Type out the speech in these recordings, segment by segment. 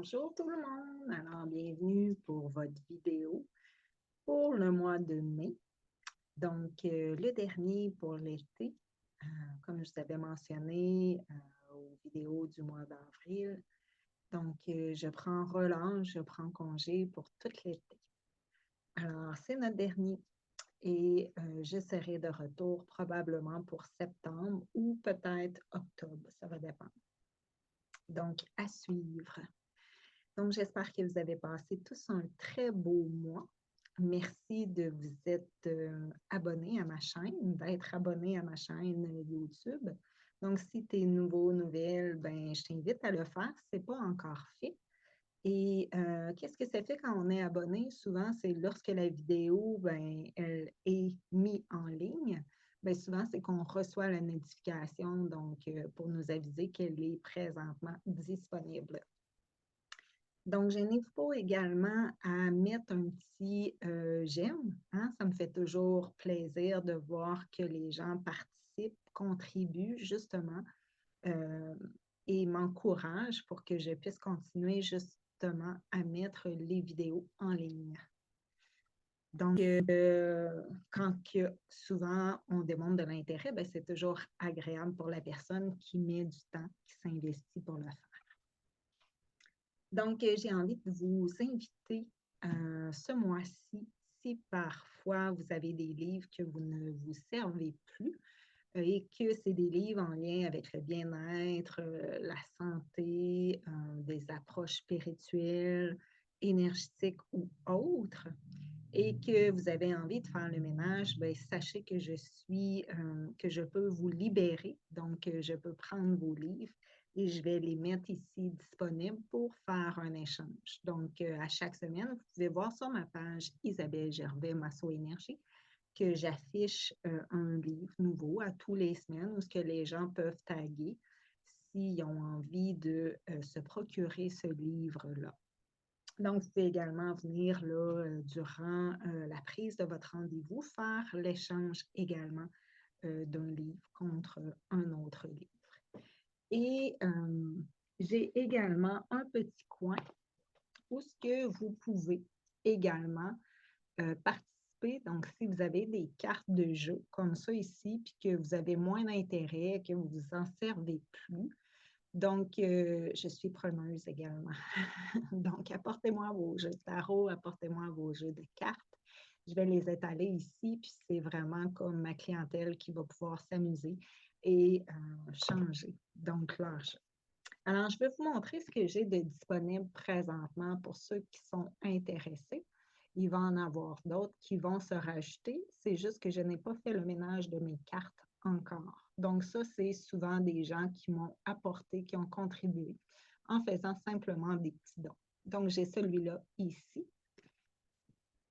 Bonjour tout le monde, alors bienvenue pour votre vidéo pour le mois de mai. Donc, le dernier pour l'été, comme je vous avais mentionné aux vidéos du mois d'avril. Donc, je prends relâche, je prends congé pour tout l'été. Alors, c'est notre dernier et je serai de retour probablement pour septembre ou peut-être octobre, ça va dépendre. Donc, à suivre. Donc, j'espère que vous avez passé tous un très beau mois. Merci de vous être abonné à ma chaîne, d'être abonné à ma chaîne YouTube. Donc, si tu es nouveau, nouvelle, ben, je t'invite à le faire. Ce n'est pas encore fait. Et qu'est-ce que ça fait quand on est abonné? Souvent, c'est lorsque la vidéo, ben, elle est mise en ligne. Bien, souvent, c'est qu'on reçoit la notification donc, pour nous aviser qu'elle est présentement disponible. Donc, je n'hésite pas également à mettre un petit j'aime. Hein? Ça me fait toujours plaisir de voir que les gens participent, contribuent justement et m'encouragent pour que je puisse continuer justement à mettre les vidéos en ligne. Donc, quand souvent on demande de l'intérêt, c'est toujours agréable pour la personne qui met du temps, qui s'investit pour le faire. Donc, j'ai envie de vous inviter ce mois-ci, si parfois vous avez des livres que vous ne vous servez plus et que c'est des livres en lien avec le bien-être, la santé, des approches spirituelles, énergétiques ou autres, et que vous avez envie de faire le ménage, bien, sachez que que je peux vous libérer. Donc, je peux prendre vos livres et je vais les mettre ici disponibles pour faire un échange. Donc, à chaque semaine, vous pouvez voir sur ma page Isabelle Gervais, Masso Énergie, que j'affiche un livre nouveau à tous les semaines où ce que les gens peuvent taguer s'ils ont envie de se procurer ce livre-là. Donc, vous pouvez également venir là, durant la prise de votre rendez-vous, faire l'échange également d'un livre contre un autre livre. Et j'ai également un petit coin où ce que vous pouvez également participer. Donc, si vous avez des cartes de jeu comme ça ici, puis que vous avez moins d'intérêt, que vous ne vous en servez plus, donc, je suis preneuse également. Donc, apportez-moi vos jeux de tarot, apportez-moi vos jeux de cartes. Je vais les étaler ici, puis c'est vraiment comme ma clientèle qui va pouvoir s'amuser et changer, donc leur jeu. Alors, je vais vous montrer ce que j'ai de disponible présentement pour ceux qui sont intéressés. Il va en avoir d'autres qui vont se rajouter. C'est juste que je n'ai pas fait le ménage de mes cartes encore. Donc, ça, c'est souvent des gens qui m'ont apporté, qui ont contribué en faisant simplement des petits dons. Donc, j'ai celui-là ici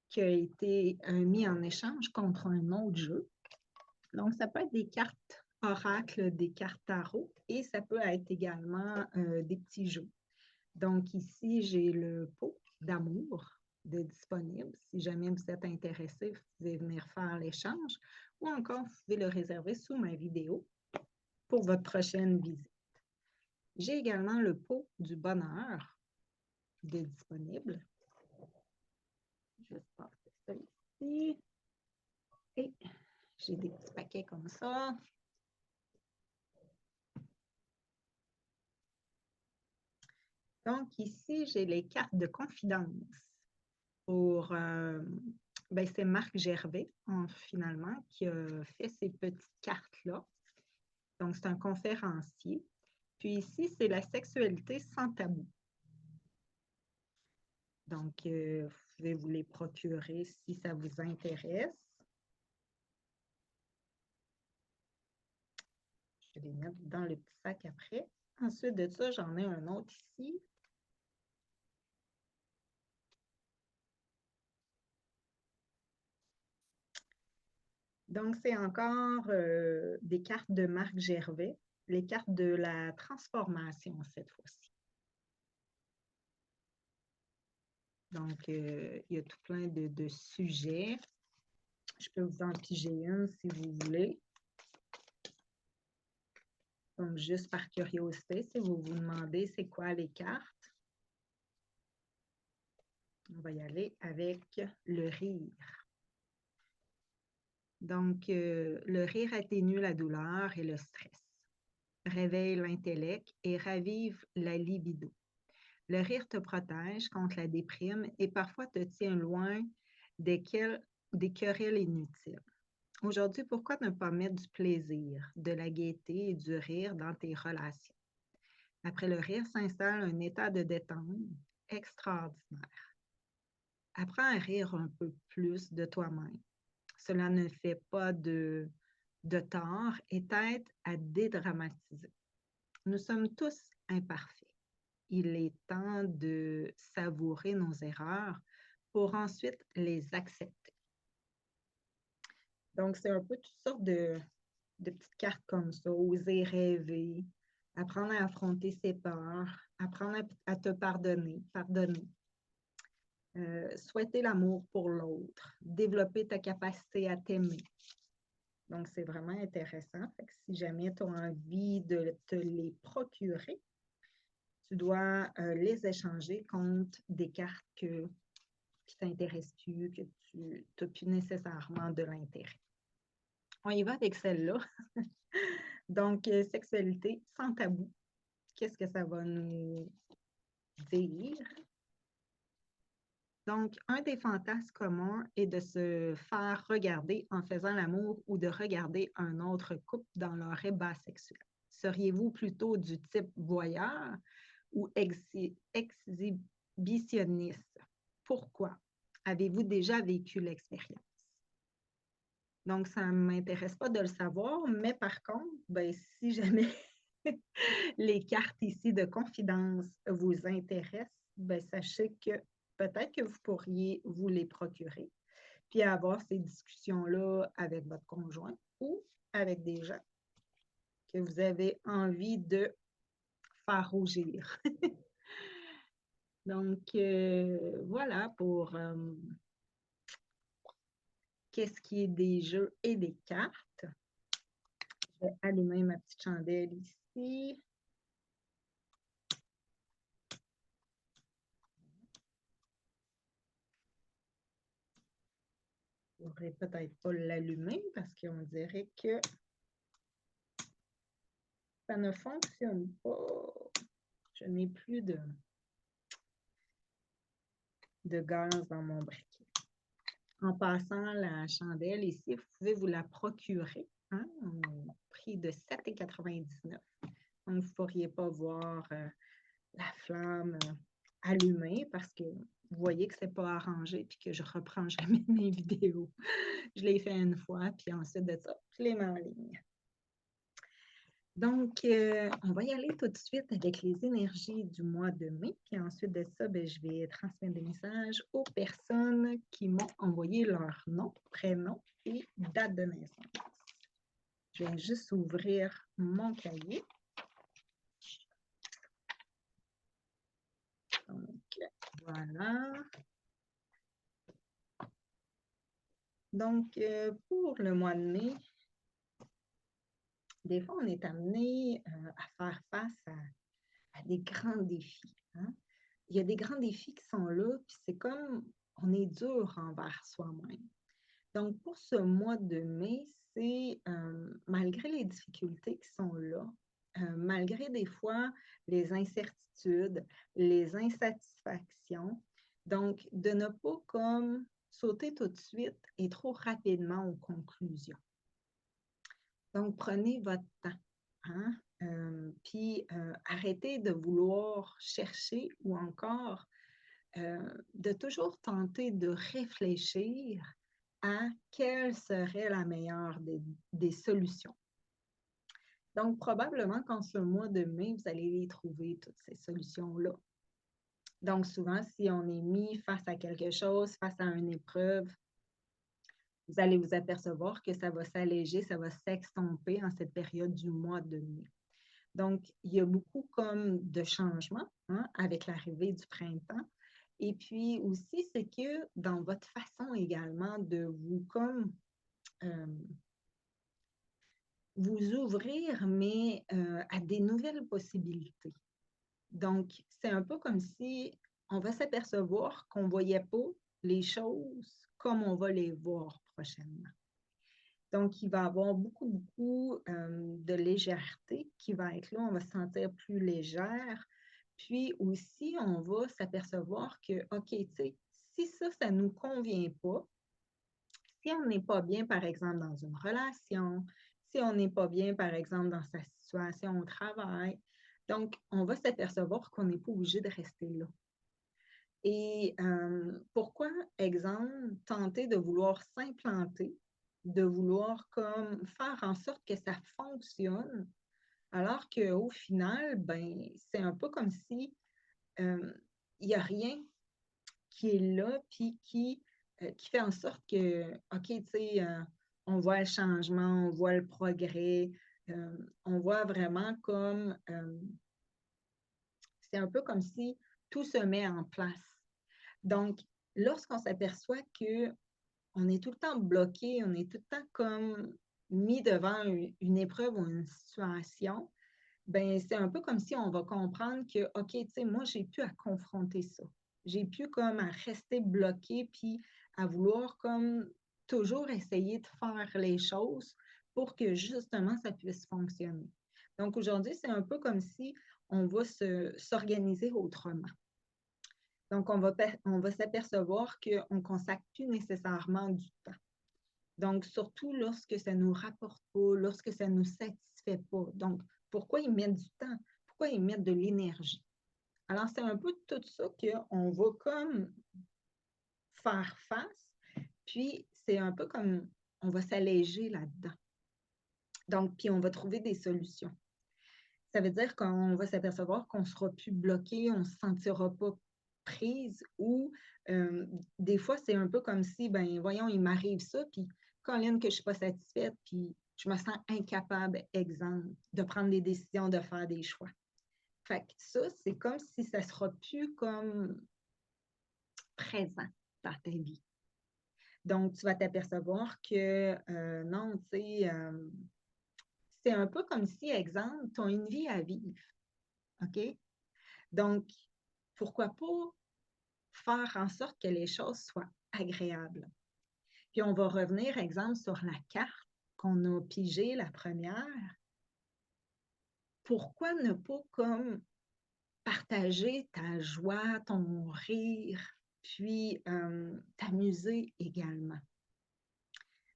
qui a été mis en échange contre un autre jeu. Donc, ça peut être des cartes oracles, des cartes tarot et ça peut être également des petits jeux. Donc, ici, j'ai le pot d'amour de disponible. Si jamais vous êtes intéressé, vous pouvez venir faire l'échange ou encore, vous pouvez le réserver sous ma vidéo pour votre prochaine visite. J'ai également le pot du bonheur de disponible. Je vais passer ça ici. Et j'ai des petits paquets comme ça. Donc, ici, j'ai les cartes de confidence pour, c'est Marc Gervais, finalement, qui a fait ces petites cartes-là. Donc, c'est un conférencier. Puis ici, c'est la sexualité sans tabou. Donc, vous pouvez vous les procurer si ça vous intéresse. Je vais les mettre dans le petit sac après. Ensuite de ça, j'en ai un autre ici. Donc, c'est encore des cartes de Marc Gervais, les cartes de la transformation cette fois-ci. Donc, il y a tout plein de sujets. Je peux vous en piger une si vous voulez. Donc, juste par curiosité, si vous vous demandez c'est quoi les cartes. On va y aller avec le rire. Donc, le rire atténue la douleur et le stress, réveille l'intellect et ravive la libido. Le rire te protège contre la déprime et parfois te tient loin des querelles inutiles. Aujourd'hui, pourquoi ne pas mettre du plaisir, de la gaieté et du rire dans tes relations? Après le rire s'installe un état de détente extraordinaire. Apprends à rire un peu plus de toi-même. Cela ne fait pas de tort et t'aide à dédramatiser. Nous sommes tous imparfaits. Il est temps de savourer nos erreurs pour ensuite les accepter. Donc, c'est un peu toutes sortes de petites cartes comme ça. Oser rêver, apprendre à affronter ses peurs, apprendre à te pardonner, souhaiter l'amour pour l'autre, développer ta capacité à t'aimer. Donc, c'est vraiment intéressant. Fait que si jamais tu as envie de te les procurer, tu dois les échanger contre des cartes qui ne t'intéressent plus, que tu n'as plus nécessairement de l'intérêt. On y va avec celle-là. Donc, sexualité sans tabou. Qu'est-ce que ça va nous dire? Donc, un des fantasmes communs est de se faire regarder en faisant l'amour ou de regarder un autre couple dans leur ébat sexuel. Seriez-vous plutôt du type voyeur ou exhibitionniste? Pourquoi? Avez-vous déjà vécu l'expérience? Donc, ça ne m'intéresse pas de le savoir, mais par contre, ben, si jamais les cartes ici de confidence vous intéressent, ben, sachez que peut-être que vous pourriez vous les procurer, puis avoir ces discussions-là avec votre conjoint ou avec des gens que vous avez envie de faire rougir. Donc, voilà pour qu'est-ce qui est des jeux et des cartes. Je vais allumer ma petite chandelle ici. Je ne pourrais peut-être pas l'allumer parce qu'on dirait que ça ne fonctionne pas. Je n'ai plus de gaz dans mon briquet. En passant la chandelle ici, vous pouvez vous la procurer au prix de 7,99 $. Donc, vous ne pourriez pas voir la flamme allumée parce que vous voyez que ce n'est pas arrangé et que je ne reprends jamais mes vidéos. Je l'ai fait une fois, puis ensuite de ça, je les mets en ligne. Donc, on va y aller tout de suite avec les énergies du mois de mai. Puis ensuite de ça, ben, je vais transmettre des messages aux personnes qui m'ont envoyé leur nom, prénom et date de naissance. Je vais juste ouvrir mon cahier. Donc, voilà. Donc, pour le mois de mai, des fois, on est amené à faire face à des grands défis. Il y a des grands défis qui sont là, puis c'est comme on est dur envers soi-même. Donc, pour ce mois de mai, c'est malgré les difficultés qui sont là, malgré des fois les incertitudes, les insatisfactions, donc de ne pas comme sauter tout de suite et trop rapidement aux conclusions. Donc, prenez votre temps, puis arrêtez de vouloir chercher ou encore de toujours tenter de réfléchir à quelle serait la meilleure des solutions. Donc, probablement qu'en ce mois de mai, vous allez les trouver, toutes ces solutions-là. Donc, souvent, si on est mis face à quelque chose, face à une épreuve, vous allez vous apercevoir que ça va s'alléger, ça va s'estomper en cette période du mois de mai. Donc, il y a beaucoup comme de changements avec l'arrivée du printemps. Et puis aussi, c'est que dans votre façon également de vous comme vous ouvrir, mais à des nouvelles possibilités. Donc, c'est un peu comme si on va s'apercevoir qu'on ne voyait pas les choses comme on va les voir prochainement. Donc, il va y avoir beaucoup de légèreté qui va être là. On va se sentir plus légère. Puis aussi, on va s'apercevoir que, OK, tu sais, si ça ne nous convient pas, si on n'est pas bien, par exemple, dans une relation, si on n'est pas bien, par exemple, dans sa situation au travail, donc, on va s'apercevoir qu'on n'est pas obligé de rester là. Et pourquoi, exemple, tenter de vouloir s'implanter, de vouloir comme faire en sorte que ça fonctionne, alors qu'au final, ben, c'est un peu comme si il n'y a rien qui est là, puis qui fait en sorte que, OK, tu sais, on voit le changement, on voit le progrès, on voit vraiment comme, c'est un peu comme si tout se met en place. Donc, lorsqu'on s'aperçoit qu'on est tout le temps bloqué, on est tout le temps comme mis devant une épreuve ou une situation, ben c'est un peu comme si on va comprendre que, OK, tu sais, moi, j'ai plus à confronter ça. J'ai plus comme à rester bloqué puis à vouloir comme toujours essayer de faire les choses pour que justement ça puisse fonctionner. Donc aujourd'hui, c'est un peu comme si on va s'organiser autrement. Donc, on va s'apercevoir qu'on ne consacre plus nécessairement du temps. Donc, surtout lorsque ça ne nous rapporte pas, lorsque ça ne nous satisfait pas. Donc, pourquoi ils mettent du temps? Pourquoi ils mettent de l'énergie? Alors, c'est un peu tout ça qu'on va comme faire face, puis c'est un peu comme on va s'alléger là-dedans. Donc, puis on va trouver des solutions. Ça veut dire qu'on va s'apercevoir qu'on ne sera plus bloqué, on ne se sentira pas prise ou des fois, c'est un peu comme si, ben voyons, il m'arrive ça, puis Colin, que je ne suis pas satisfaite, puis je me sens incapable, exemple, de prendre des décisions, de faire des choix. Fait que ça, c'est comme si ça ne sera plus comme présent dans ta vie. Donc, tu vas t'apercevoir que non, tu sais, c'est un peu comme si, exemple, tu as une vie à vivre. OK? Donc, pourquoi pas faire en sorte que les choses soient agréables? Puis on va revenir, exemple, sur la carte qu'on a pigée, la première. Pourquoi ne pas comme partager ta joie, ton rire, puis t'amuser également?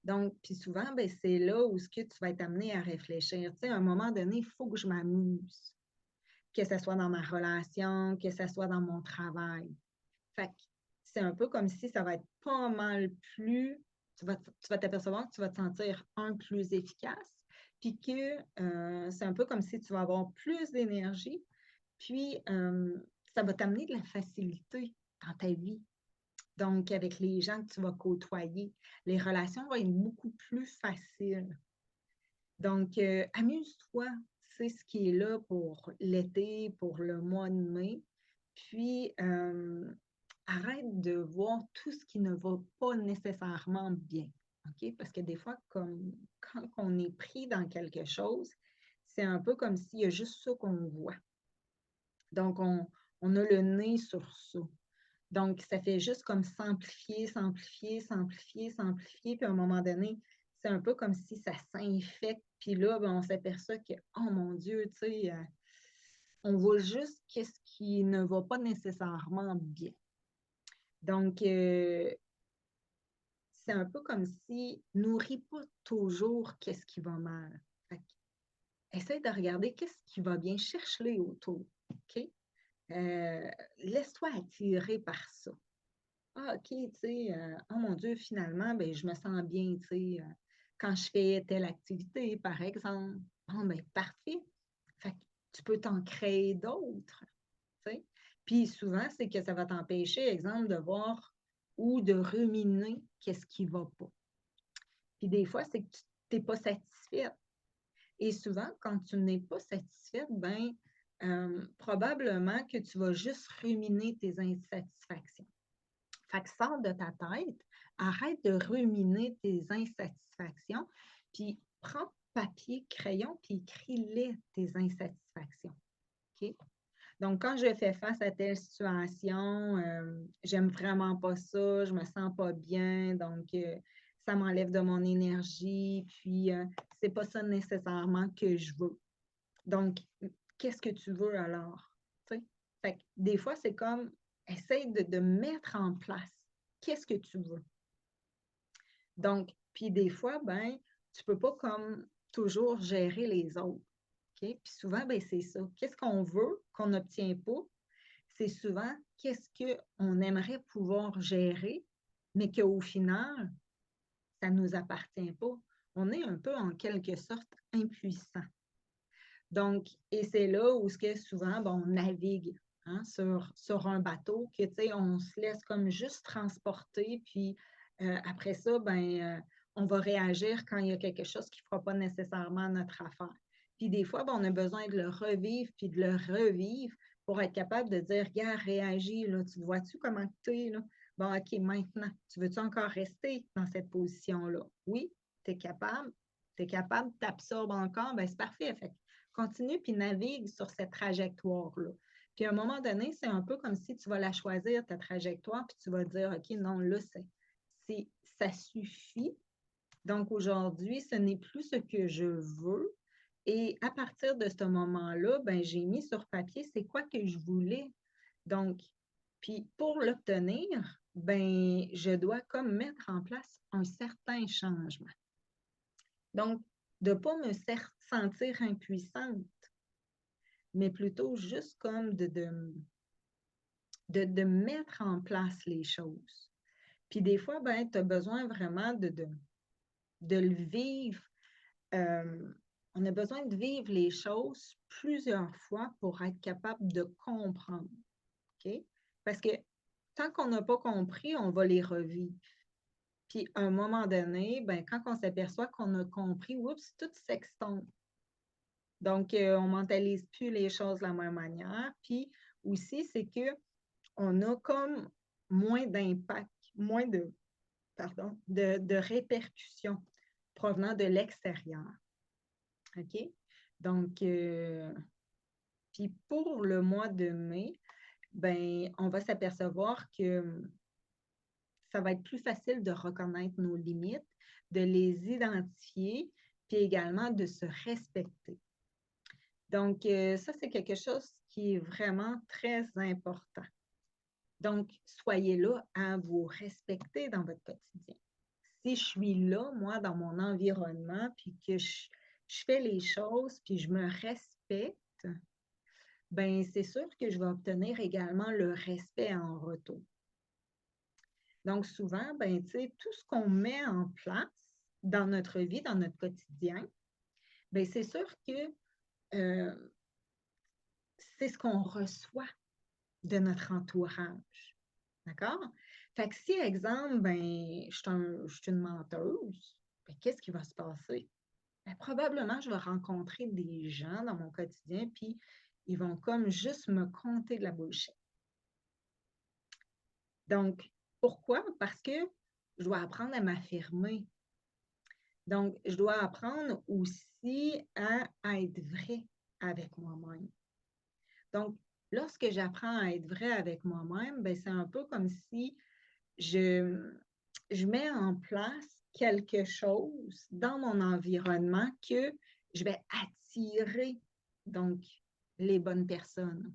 Donc, puis souvent, ben, c'est là où ce que tu vas être amené à réfléchir. Tu sais, à un moment donné, il faut que je m'amuse, que ce soit dans ma relation, que ce soit dans mon travail. Fait que c'est un peu comme si ça va être pas mal plus, tu vas t'apercevoir que tu vas te sentir plus efficace, puis que c'est un peu comme si tu vas avoir plus d'énergie, puis ça va t'amener de la facilité dans ta vie. Donc, avec les gens que tu vas côtoyer, les relations vont être beaucoup plus faciles. Donc, amuse-toi, c'est ce qui est là pour l'été, pour le mois de mai. Puis, arrête de voir tout ce qui ne va pas nécessairement bien. OK? Parce que des fois, comme quand on est pris dans quelque chose, c'est un peu comme s'il y a juste ça qu'on voit. Donc, on a le nez sur ça. Donc, ça fait juste comme s'amplifier, s'amplifier, s'amplifier, s'amplifier. Puis à un moment donné, c'est un peu comme si ça s'infecte. Puis là, ben, on s'aperçoit que, oh mon Dieu, tu sais, on voit juste qu'est-ce qui ne va pas nécessairement bien. Donc, c'est un peu comme si nourris pas toujours qu'est-ce qui va mal. Fait que, essaye de regarder qu'est-ce qui va bien, cherche-les autour. OK? Laisse-toi attirer par ça. Ah, OK, tu sais, oh mon Dieu, finalement, ben, je me sens bien, tu sais, quand je fais telle activité, par exemple. Bon, ben, parfait. Fait que tu peux t'en créer d'autres, tu sais. Puis souvent, c'est que ça va t'empêcher, exemple, de voir ou de ruminer qu'est-ce qui ne va pas. Puis des fois, c'est que tu n'es pas satisfaite. Et souvent, quand tu n'es pas satisfaite, ben, probablement que tu vas juste ruminer tes insatisfactions. Fait que sors de ta tête, arrête de ruminer tes insatisfactions, puis prends papier, crayon, puis écris-les tes insatisfactions. OK? Donc, quand je fais face à telle situation, j'aime vraiment pas ça, je me sens pas bien, donc ça m'enlève de mon énergie, puis c'est pas ça nécessairement que je veux. Donc, qu'est-ce que tu veux alors? Tu sais? Fait que des fois, c'est comme, essaye de mettre en place. Qu'est-ce que tu veux? Donc, puis des fois, ben, tu peux pas comme toujours gérer les autres. OK? Puis souvent, ben, c'est ça. Qu'est-ce qu'on veut qu'on n'obtient pas? C'est souvent qu'est-ce qu'on aimerait pouvoir gérer, mais qu'au final, ça ne nous appartient pas. On est un peu en quelque sorte impuissant. Donc, et c'est là où ce que souvent, bon, on navigue hein, sur un bateau, que, tu sais, on se laisse comme juste transporter, puis après ça, ben, on va réagir quand il y a quelque chose qui ne fera pas nécessairement notre affaire. Puis des fois, ben, on a besoin de le revivre, puis de le revivre pour être capable de dire, regarde, réagis, là, tu vois-tu comment tu es, là? Bon, OK, maintenant, tu veux-tu encore rester dans cette position-là? Oui, tu es capable, t'absorbes encore, ben c'est parfait. Fait continue puis navigue sur cette trajectoire-là. Puis à un moment donné, c'est un peu comme si tu vas la choisir, ta trajectoire, puis tu vas dire, OK, non, là, ça suffit. Donc aujourd'hui, ce n'est plus ce que je veux. Et à partir de ce moment-là, ben, j'ai mis sur papier c'est quoi que je voulais. Donc, puis pour l'obtenir, ben, je dois comme mettre en place un certain changement. Donc, de ne pas me sentir impuissante, mais plutôt juste comme de mettre en place les choses. Puis des fois, ben, tu as besoin vraiment de le vivre. On a besoin de vivre les choses plusieurs fois pour être capable de comprendre. OK? Parce que tant qu'on n'a pas compris, on va les revivre. Puis à un moment donné, ben, quand on s'aperçoit qu'on a compris, oups, tout s'extombe. Donc, on ne mentalise plus les choses de la même manière. Puis aussi, c'est qu'on a comme moins d'impact, moins de répercussions provenant de l'extérieur. OK? Donc, puis pour le mois de mai, ben, on va s'apercevoir que ça va être plus facile de reconnaître nos limites, de les identifier, puis également de se respecter. Donc, ça, c'est quelque chose qui est vraiment très important. Donc, soyez là à vous respecter dans votre quotidien. Si je suis là, moi, dans mon environnement, puis que je fais les choses, puis je me respecte, bien, c'est sûr que je vais obtenir également le respect en retour. Donc, souvent, ben, tu sais, tout ce qu'on met en place dans notre vie, dans notre quotidien, bien, c'est sûr que euh, c'est ce qu'on reçoit de notre entourage. D'accord? Fait que si, exemple, ben, je suis une menteuse, ben, qu'est-ce qui va se passer? Ben, probablement, je vais rencontrer des gens dans mon quotidien, puis ils vont comme juste me conter de la bullshit. Donc, pourquoi? Parce que je dois apprendre à m'affirmer. Donc, je dois apprendre aussi à être vrai avec moi-même. Donc, lorsque j'apprends à être vrai avec moi-même, ben, c'est un peu comme si je mets en place quelque chose dans mon environnement que je vais attirer, donc, les bonnes personnes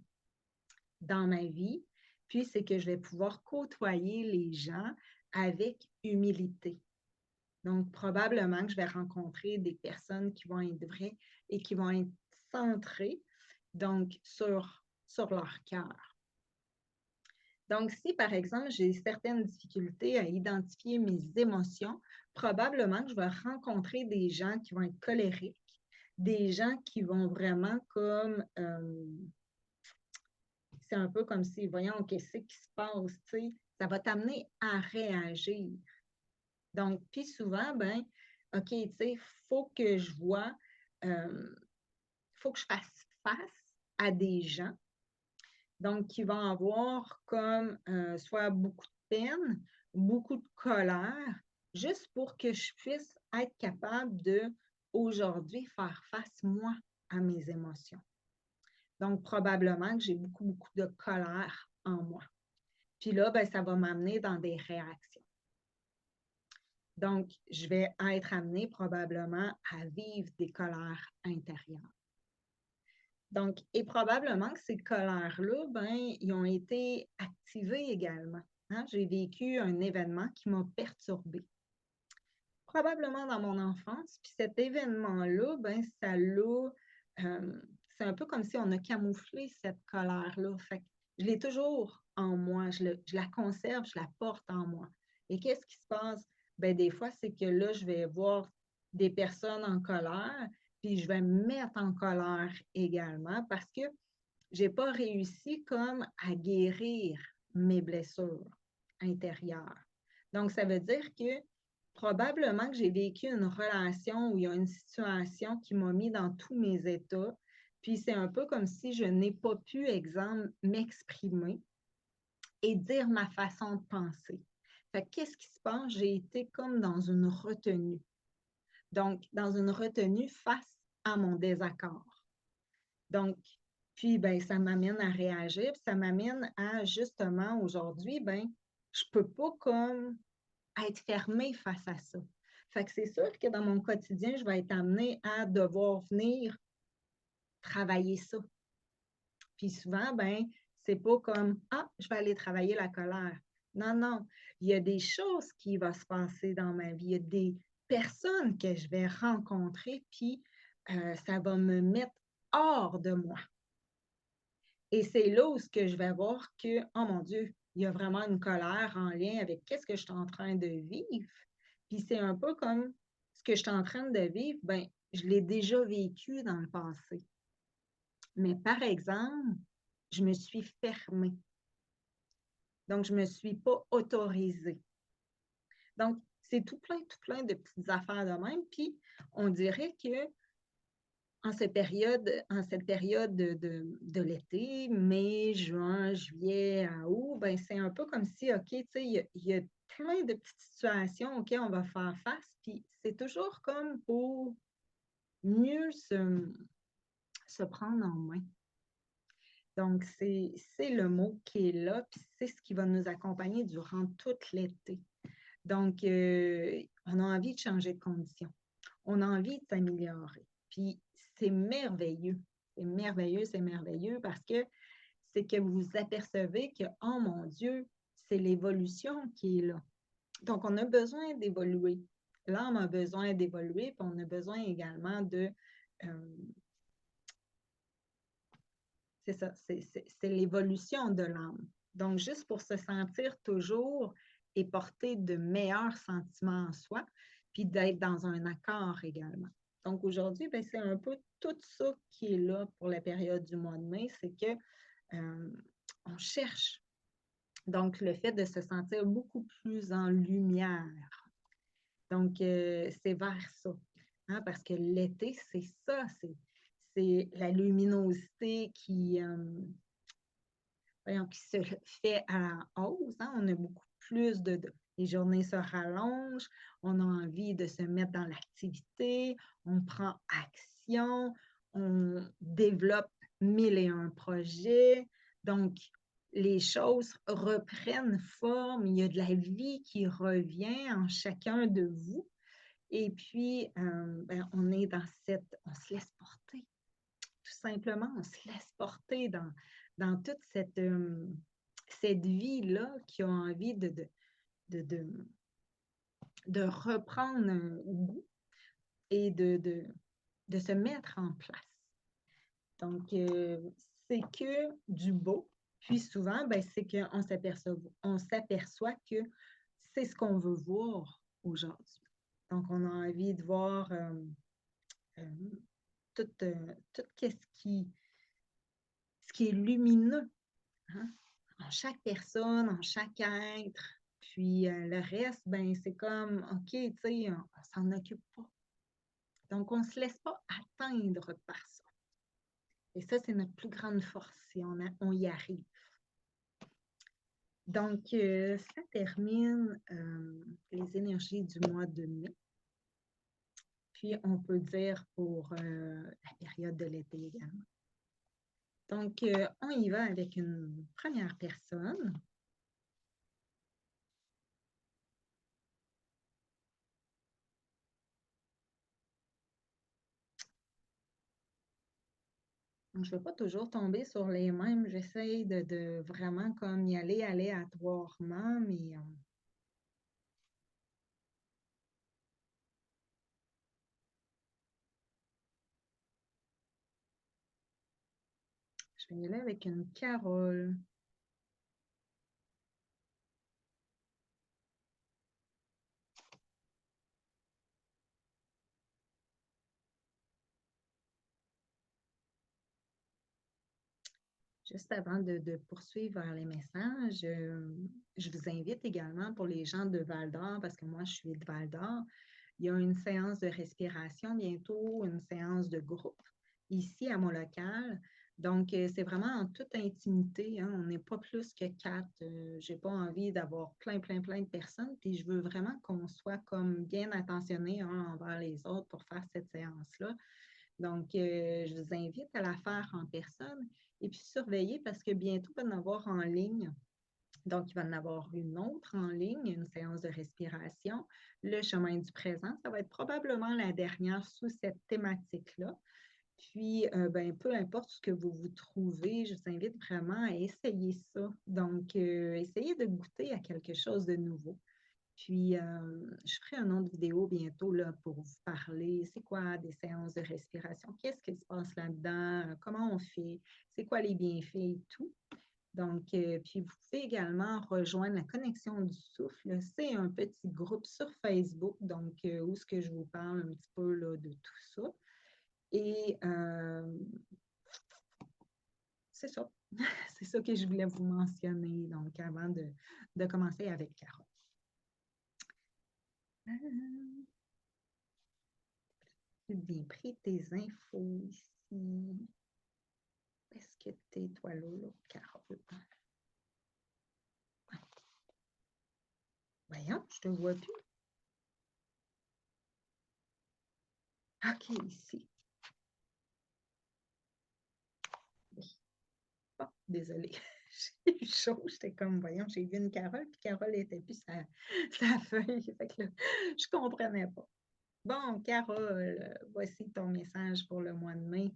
dans ma vie. Puis, c'est que je vais pouvoir côtoyer les gens avec humilité. Donc, probablement que je vais rencontrer des personnes qui vont être vraies et qui vont être centrées, donc, sur leur cœur. Donc, si, par exemple, j'ai certaines difficultés à identifier mes émotions, probablement que je vais rencontrer des gens qui vont être colériques, des gens qui vont vraiment comme, c'est un peu comme si, voyons, qu'est-ce qui se passe, tu sais, ça va t'amener à réagir. Donc, puis souvent, ben, OK, tu sais, il faut que je vois, faut que je fasse face à des gens donc, qui vont avoir comme soit beaucoup de peine, beaucoup de colère, juste pour que je puisse être capable de, aujourd'hui, faire face, moi, à mes émotions. Donc, probablement que j'ai beaucoup, beaucoup de colère en moi. Puis là, ben, ça va m'amener dans des réactions. Donc, je vais être amenée probablement à vivre des colères intérieures. Donc, et probablement que ces colères-là, ben, ils ont été activées également. Hein? J'ai vécu un événement qui m'a perturbée, probablement dans mon enfance. Puis cet événement-là, ben, c'est un peu comme si on a camouflé cette colère-là. Fait que je l'ai toujours en moi, je la conserve, je la porte en moi. Et qu'est-ce qui se passe? Ben, des fois, c'est que là, je vais voir des personnes en colère, puis je vais me mettre en colère également parce que j'ai pas réussi comme à guérir mes blessures intérieures. Donc, ça veut dire que probablement que j'ai vécu une relation où il y a une situation qui m'a mis dans tous mes états, puis c'est un peu comme si je n'ai pas pu, exemple, m'exprimer et dire ma façon de penser. Fait qu'est-ce qui se passe? J'ai été comme dans une retenue. Donc, dans une retenue face à mon désaccord. Donc, puis, ben, ça m'amène à réagir, puis ça m'amène à, justement, aujourd'hui, ben, je peux pas comme être fermée face à ça. Fait que c'est sûr que dans mon quotidien, je vais être amenée à devoir venir travailler ça. Puis souvent, ben, c'est pas comme, ah, je vais aller travailler la colère. Non, non. Il y a des choses qui vont se passer dans ma vie. Il y a des personnes que je vais rencontrer, puis ça va me mettre hors de moi. Et c'est là où ce que je vais voir que, oh mon Dieu, il y a vraiment une colère en lien avec qu'est-ce que je suis en train de vivre. Puis c'est un peu comme ce que je suis en train de vivre, ben, je l'ai déjà vécu dans le passé. Mais par exemple, je me suis fermée. Donc, je ne me suis pas autorisée. Donc, c'est tout plein de petites affaires de même. Puis, on dirait que en cette période de l'été, mai, juin, juillet, à août, ben, c'est un peu comme si, OK, tu sais, il y a plein de petites situations auxquelles on va faire face, puis c'est toujours comme pour mieux se prendre en main. Donc, c'est le mot qui est là, puis c'est ce qui va nous accompagner durant tout l'été. Donc, on a envie de changer de condition. On a envie de s'améliorer. Puis, c'est merveilleux. C'est merveilleux parce que c'est que vous apercevez que, oh mon Dieu, c'est l'évolution qui est là. Donc, on a besoin d'évoluer. L'âme a besoin d'évoluer, puis on a besoin également de... c'est ça, c'est l'évolution de l'âme. Donc, juste pour se sentir toujours et porter de meilleurs sentiments en soi, puis d'être dans un accord également. Donc, aujourd'hui, ben, c'est un peu tout ça qui est là pour la période du mois de mai, c'est que on cherche. Donc, le fait de se sentir beaucoup plus en lumière. Donc, c'est vers ça. Hein, parce que l'été, c'est ça, c'est la luminosité qui se fait à la hausse. Hein? On a beaucoup plus les journées se rallongent, on a envie de se mettre dans l'activité, on prend action, on développe 1001 projets. Donc, les choses reprennent forme, il y a de la vie qui revient en chacun de vous. Et puis, ben, on est on se laisse porter, tout simplement, on se laisse porter dans toute cette vie-là qui a envie de reprendre un goût et de se mettre en place. Donc, c'est que du beau. Puis souvent, ben, c'est qu'on s'aperçoit que c'est ce qu'on veut voir aujourd'hui. Donc, on a envie de voir tout ce qui est lumineux, hein, en chaque personne, en chaque être. Puis le reste, ben c'est comme, OK, tu sais, on s'en occupe pas. Donc, on ne se laisse pas atteindre par ça. Et ça, c'est notre plus grande force si on y arrive. Donc, ça termine les énergies du mois de mai. Puis, on peut dire pour la période de l'été également. Donc, on y va avec une première personne. Donc, je ne veux pas toujours tomber sur les mêmes. J'essaye de vraiment comme y aller aléatoirement, mais je vais y aller avec une Carole. Juste avant de poursuivre vers les messages, je vous invite également pour les gens de Val-d'Or, parce que moi, je suis de Val-d'Or, il y a une séance de respiration bientôt, une séance de groupe ici à mon local. Donc, c'est vraiment en toute intimité, hein. On n'est pas plus que 4. Je n'ai pas envie d'avoir plein de personnes. Puis, je veux vraiment qu'on soit comme bien attentionnés envers les autres pour faire cette séance-là. Donc, je vous invite à la faire en personne et puis surveiller parce que bientôt, il va y en avoir en ligne. Donc, il va y en avoir une autre en ligne, une séance de respiration. Le chemin du présent, ça va être probablement la dernière sous cette thématique-là. Puis, ben, peu importe ce que vous vous trouvez, je vous invite vraiment à essayer ça. Donc, essayez de goûter à quelque chose de nouveau. Puis, je ferai une autre vidéo bientôt là, pour vous parler. C'est quoi des séances de respiration? Qu'est-ce qui se passe là-dedans? Comment on fait? C'est quoi les bienfaits et tout? Donc, puis vous pouvez également rejoindre la connexion du souffle. C'est un petit groupe sur Facebook, donc où est-ce que je vous parle un petit peu là, de tout ça. Et c'est ça. C'est ça que je voulais vous mentionner, donc avant de commencer avec Carole. J'ai bien pris tes infos ici. Est-ce que tu es, toi, là, Carole? Voyons, je te vois plus. OK, ici. Oui. Oh, désolée. J'ai eu chaud. J'étais comme, voyons, j'ai vu une Carole, puis Carole n'était plus sa feuille. Fait que là, je ne comprenais pas. Bon, Carole, voici ton message pour le mois de mai.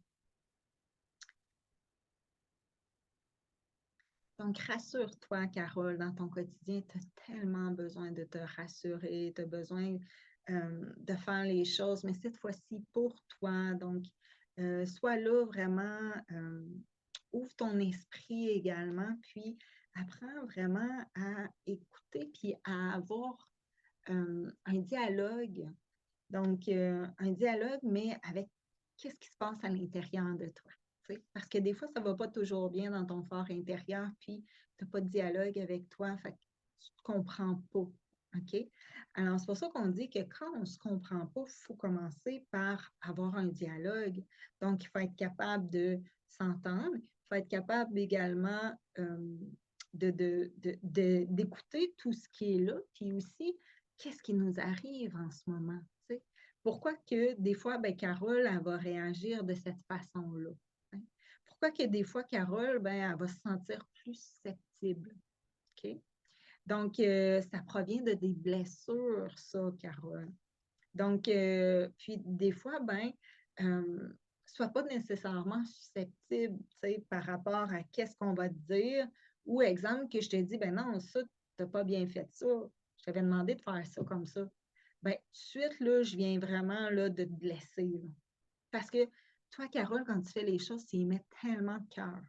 Donc, rassure-toi, Carole, dans ton quotidien, tu as tellement besoin de te rassurer, tu as besoin de faire les choses, mais cette fois-ci pour toi. Donc, sois là vraiment, ouvre ton esprit également, puis apprends vraiment à écouter, puis à avoir un dialogue. Donc, un dialogue, mais avec qu'est-ce qui se passe à l'intérieur de toi. Parce que des fois, ça ne va pas toujours bien dans ton fort intérieur, puis tu n'as pas de dialogue avec toi, fait que tu ne te comprends pas. OK? Alors, c'est pour ça qu'on dit que quand on ne se comprend pas, il faut commencer par avoir un dialogue. Donc, il faut être capable de s'entendre. Il faut être capable également d'écouter tout ce qui est là, puis aussi, qu'est-ce qui nous arrive en ce moment? Pourquoi que des fois, ben, Carole, elle va réagir de cette façon-là? Hein? Pourquoi que des fois, Carole, ben, elle va se sentir plus susceptible? OK? Donc, ça provient de des blessures, ça, Carole. Donc, puis des fois, ben, sois pas nécessairement susceptible, par rapport à qu'est-ce qu'on va te dire. Ou exemple, que je te dis, ben non, ça, tu n'as pas bien fait ça. Je t'avais demandé de faire ça comme ça. Ben, tout de suite, là, je viens vraiment là, de te blesser. Là. Parce que toi, Carole, quand tu fais les choses, tu y mets tellement de cœur.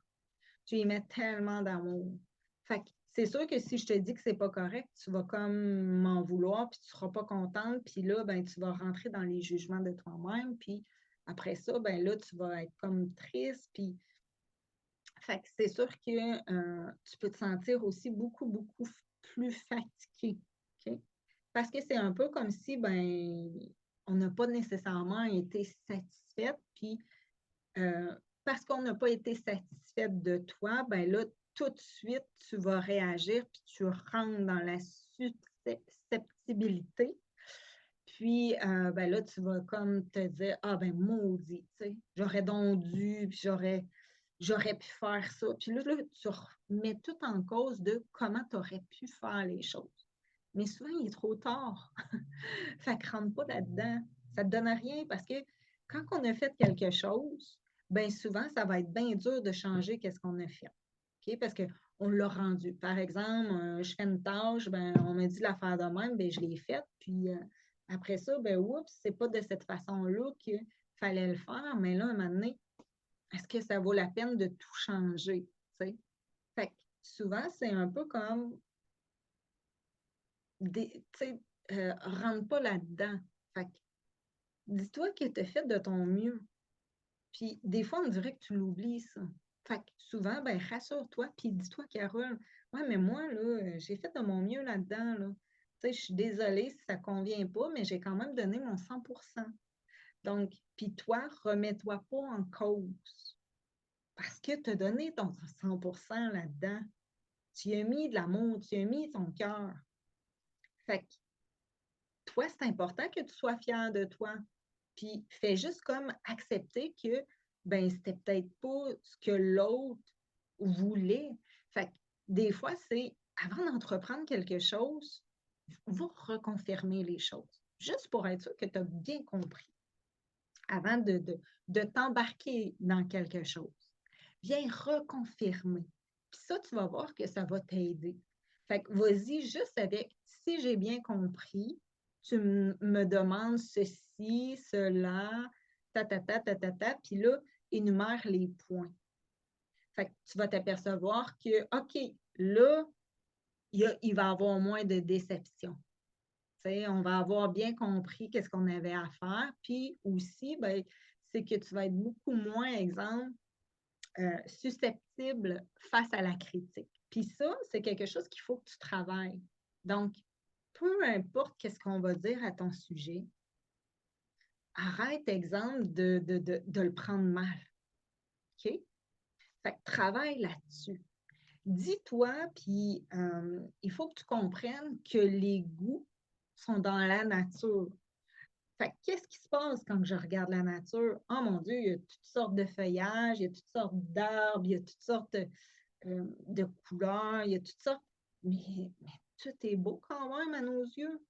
Tu y mets tellement d'amour. Fait que c'est sûr que si je te dis que c'est pas correct, tu vas comme m'en vouloir, puis tu seras pas contente, puis là, ben, tu vas rentrer dans les jugements de toi-même, puis après ça, ben là, tu vas être comme triste, puis fait que c'est sûr que tu peux te sentir aussi beaucoup plus fatigué. OK? Parce que c'est un peu comme si, ben, on n'a pas nécessairement été satisfaite, puis parce qu'on n'a pas été satisfaite de toi, ben là, tout de suite, tu vas réagir, puis tu rentres dans la susceptibilité. Puis, ben là, tu vas comme te dire, ah ben maudit, tu sais, j'aurais donc dû, puis j'aurais pu faire ça. Puis là, tu remets tout en cause de comment tu aurais pu faire les choses. Mais souvent, il est trop tard. Fait que rentre pas là-dedans. Ça ne te donne rien parce que quand on a fait quelque chose, bien souvent, ça va être bien dur de changer qu'est-ce qu'on a fait. OK? Parce qu'on l'a rendu. Par exemple, je fais une tâche, ben, on m'a dit de la faire de même, ben, je l'ai faite. Puis après ça, ben, oups, c'est pas de cette façon-là qu'il fallait le faire. Mais là, à un moment donné, est-ce que ça vaut la peine de tout changer? T'sais? Fait que souvent, c'est un peu comme rentre pas là-dedans. Fait que dis-toi que tu as fait de ton mieux. Puis des fois, on dirait que tu l'oublies, ça. Fait que souvent, ben rassure-toi, puis dis-toi, Carole, ouais, mais moi, là, j'ai fait de mon mieux là-dedans, là. Tu sais, je suis désolée si ça ne convient pas, mais j'ai quand même donné mon 100%. Donc, puis toi, remets-toi pas en cause. Parce que tu as donné ton 100% là-dedans. Tu y as mis de l'amour, tu y as mis ton cœur. Fait que toi, c'est important que tu sois fier de toi. Puis fais juste comme accepter que ben c'était peut-être pas ce que l'autre voulait. Fait que des fois, c'est avant d'entreprendre quelque chose, va reconfirmer les choses. Juste pour être sûr que tu as bien compris avant de t'embarquer dans quelque chose. Viens reconfirmer. Puis ça, tu vas voir que ça va t'aider. Fait que vas-y juste avec si j'ai bien compris, tu me demandes ceci, cela, puis là, énumère les points. Fait que tu vas t'apercevoir que, OK, là, il va y avoir moins de déception. T'sais, on va avoir bien compris qu'est-ce qu'on avait à faire. Puis aussi, ben, c'est que tu vas être beaucoup moins, exemple, susceptible face à la critique. Puis ça, c'est quelque chose qu'il faut que tu travailles. Donc, peu importe qu'est-ce qu'on va dire à ton sujet, arrête, exemple, de le prendre mal. OK? Fait que travaille là-dessus. Dis-toi, puis il faut que tu comprennes que les goûts sont dans la nature. Fait que qu'est-ce qui se passe quand je regarde la nature? Oh mon Dieu, il y a toutes sortes de feuillages, il y a toutes sortes d'arbres, il y a toutes sortes de couleurs, il y a toutes sortes. Mais tout est beau quand même à nos yeux.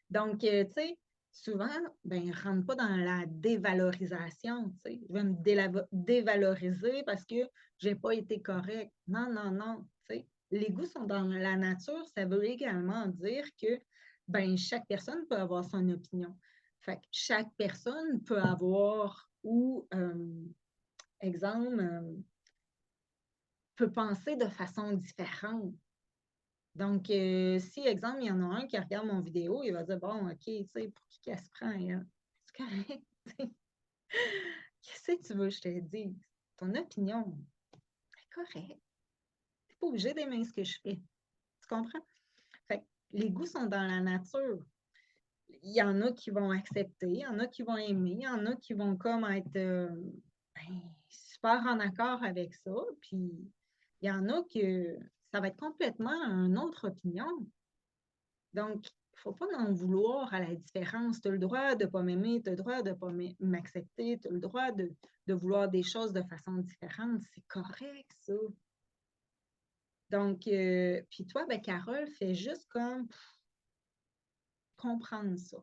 Donc, tu sais, souvent, ben, rentre pas dans la dévalorisation, tu sais. Je vais me dévaloriser parce que j'ai pas été correct. Non, non, non, tu sais. Les goûts sont dans la nature, ça veut également dire que ben, chaque personne peut avoir son opinion. Fait que chaque personne peut avoir ou, exemple, peut penser de façon différente. Donc, si, exemple, il y en a un qui regarde mon vidéo, il va dire, bon, OK, tu sais, pour qui qu'elle se prend, elle? C'est correct. Qu'est-ce que tu veux que je te dise? Ton opinion, c'est correct. Tu n'es pas obligé d'aimer ce que je fais. Tu comprends? Fait que les goûts sont dans la nature. Il y en a qui vont accepter, il y en a qui vont aimer, il y en a qui vont comme être ben, super en accord avec ça. Puis il y en a que ça va être complètement une autre opinion. Donc, il ne faut pas en vouloir à la différence. Tu as le droit de ne pas m'aimer, tu as le droit de ne pas m'accepter, tu as le droit de vouloir des choses de façon différente. C'est correct, ça. Donc, puis toi, ben, Carole, fais juste comme comprendre ça.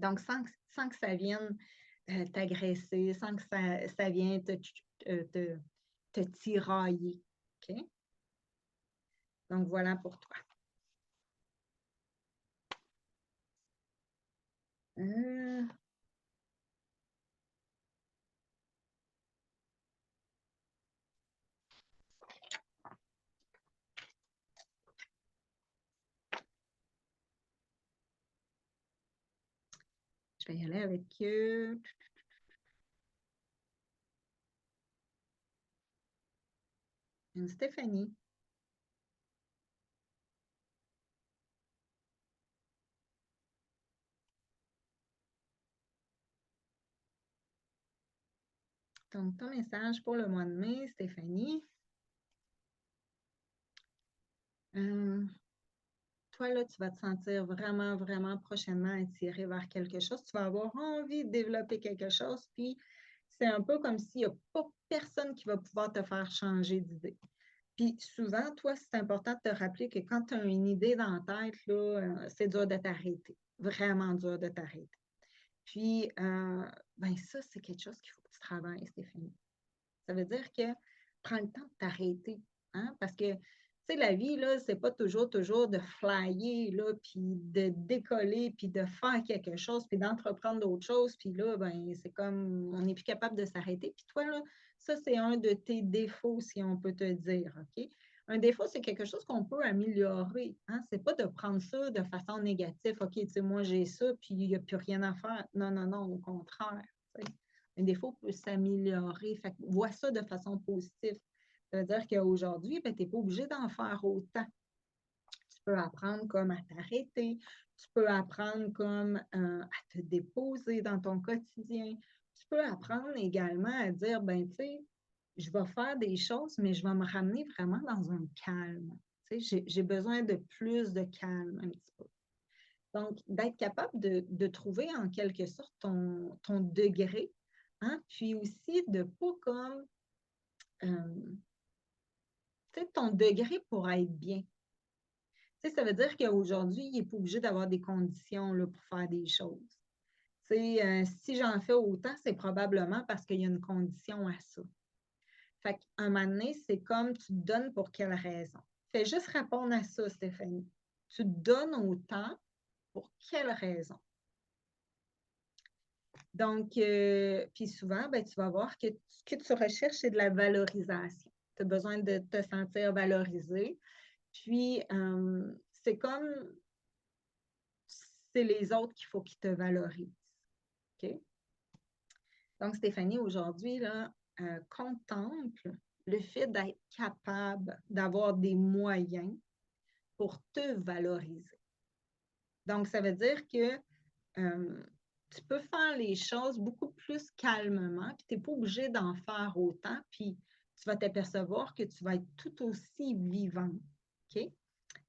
Donc, sans que ça vienne t'agresser, sans que ça vienne te tirailler. OK? Donc, voilà pour toi. Euh, je vais y aller avec une Stéphanie. Donc, ton message pour le mois de mai, Stéphanie. Toi, là, tu vas te sentir vraiment, vraiment prochainement attiré vers quelque chose. Tu vas avoir envie de développer quelque chose. Puis, c'est un peu comme s'il n'y a pas personne qui va pouvoir te faire changer d'idée. Puis souvent, toi, c'est important de te rappeler que quand tu as une idée dans la tête, là, c'est dur de t'arrêter. Vraiment dur de t'arrêter. Puis, ben ça, c'est quelque chose qu'il faut que tu travailles, Stéphanie. Ça veut dire que prends le temps de t'arrêter, hein? Parce que, tu sais, la vie, là, c'est pas toujours de flyer, là, puis de décoller, puis de faire quelque chose, puis d'entreprendre d'autres choses, puis là, ben, c'est comme, on n'est plus capable de s'arrêter. Puis toi, là, ça, c'est un de tes défauts, si on peut te dire, OK? Un défaut, c'est quelque chose qu'on peut améliorer, hein? C'est pas de prendre ça de façon négative. OK, tu sais, moi, j'ai ça, puis il n'y a plus rien à faire. Non, non, non, au contraire, tu sais. Un défaut peut s'améliorer. Fait que vois ça de façon positive. Ça veut dire qu'aujourd'hui, ben, tu n'es pas obligé d'en faire autant. Tu peux apprendre comme à t'arrêter. Tu peux apprendre comme à te déposer dans ton quotidien. Tu peux apprendre également à dire, ben, tu sais, je vais faire des choses, mais je vais me ramener vraiment dans un calme. Tu sais, j'ai besoin de plus de calme un petit peu. Donc, d'être capable de trouver en quelque sorte ton degré, hein, puis aussi de pas comme, tu sais, ton degré pour être bien. Tu sais, ça veut dire qu'aujourd'hui, il n'est pas obligé d'avoir des conditions là, pour faire des choses. Tu sais, si j'en fais autant, c'est probablement parce qu'il y a une condition à ça. Fait qu'à un moment donné, c'est comme tu te donnes pour quelle raison. Fais juste répondre à ça, Stéphanie. Tu te donnes autant pour quelle raison? Donc, puis souvent, ben, tu vas voir que ce que tu recherches, c'est de la valorisation. Tu as besoin de te sentir valorisé. Puis, c'est comme, c'est les autres qu'il faut qu'ils te valorisent. OK? Donc, Stéphanie, aujourd'hui, là, contemple le fait d'être capable d'avoir des moyens pour te valoriser. Donc, ça veut dire que tu peux faire les choses beaucoup plus calmement, puis tu n'es pas obligé d'en faire autant, puis tu vas t'apercevoir que tu vas être tout aussi vivante. OK?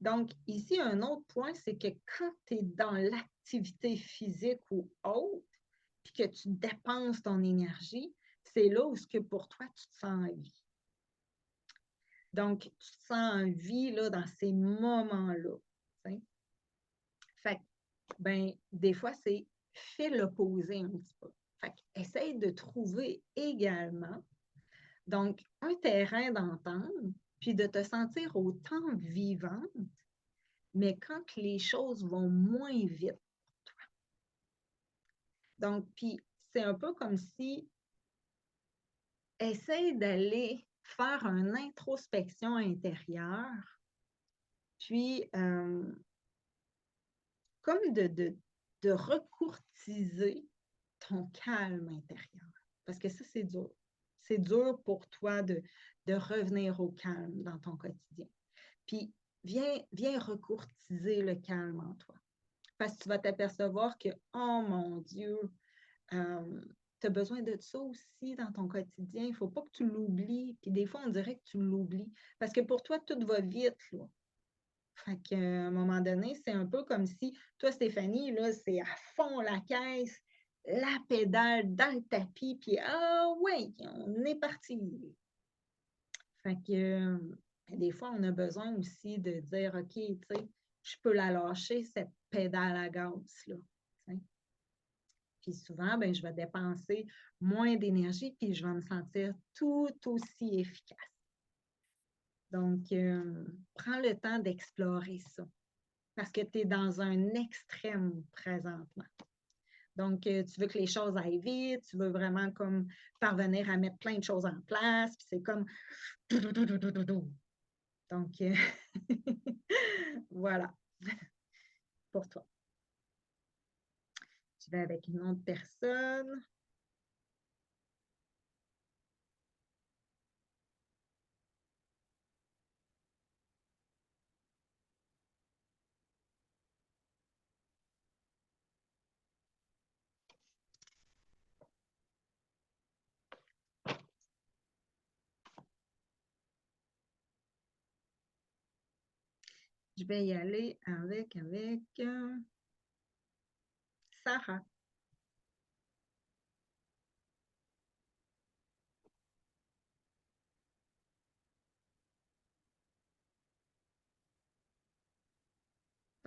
Donc, ici, un autre point, c'est que quand tu es dans l'activité physique ou autre, puis que tu dépenses ton énergie, c'est là où ce que pour toi, tu te sens en vie. Donc, tu te sens en vie là, dans ces moments-là. T'sais? Fait que, ben, des fois, c'est fais l'opposé un petit peu. Fait que, essaye de trouver également, donc, un terrain d'entente, puis de te sentir autant vivante, mais quand les choses vont moins vite pour toi. Donc, puis, c'est un peu comme si essaye d'aller faire une introspection intérieure, puis comme de recourtiser ton calme intérieur. Parce que ça, c'est dur. C'est dur pour toi de revenir au calme dans ton quotidien. Puis, viens recourtiser le calme en toi. Parce que tu vas t'apercevoir que, oh mon Dieu, tu as besoin de ça aussi dans ton quotidien. Il ne faut pas que tu l'oublies. Puis des fois, on dirait que tu l'oublies. Parce que pour toi, tout va vite, là. Fait qu'à un moment donné, c'est un peu comme si, toi, Stéphanie, là, c'est à fond la caisse, la pédale dans le tapis, puis ah oui, on est parti. Fait que des fois, on a besoin aussi de dire, OK, tu sais, je peux la lâcher, cette pédale à gaz, là. T'sais. Puis souvent, ben, je vais dépenser moins d'énergie, puis je vais me sentir tout aussi efficace. Donc, prends le temps d'explorer ça parce que tu es dans un extrême présentement. Donc, tu veux que les choses aillent vite, tu veux vraiment comme parvenir à mettre plein de choses en place, puis c'est comme... Donc, voilà, pour toi. Je vais avec une autre personne. Je vais y aller avec Sarah.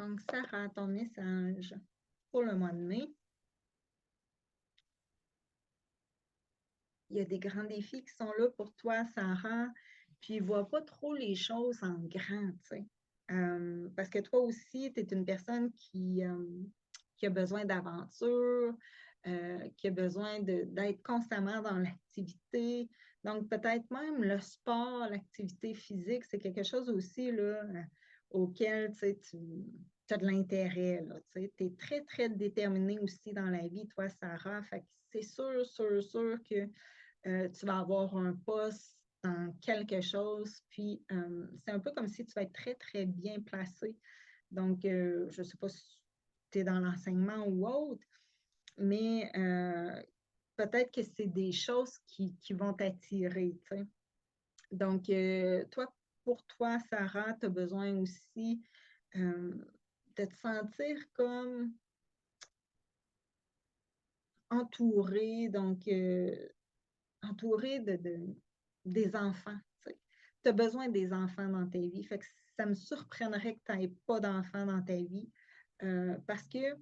Donc, Sarah, ton message pour le mois de mai. Il y a des grands défis qui sont là pour toi, Sarah, puis vois pas trop les choses en grand, tu sais. Parce que toi aussi, tu es une personne qui a besoin d'aventure, qui a besoin d'être constamment dans l'activité. Donc, peut-être même le sport, l'activité physique, c'est quelque chose aussi là, auquel tu as de l'intérêt. Tu es très, très déterminée aussi dans la vie, toi, Sarah. Fait que c'est sûr, sûr, sûr que tu vas avoir un poste dans quelque chose, puis c'est un peu comme si tu vas être très, très bien placé. Donc, je ne sais pas si tu es dans l'enseignement ou autre, mais peut-être que c'est des choses qui vont t'attirer, tu sais. Donc, pour toi, Sarah, tu as besoin aussi de te sentir comme entourée, donc entourée des enfants. Tu as besoin des enfants dans ta vie. Fait que ça me surprendrait que tu n'aies pas d'enfants dans ta vie parce que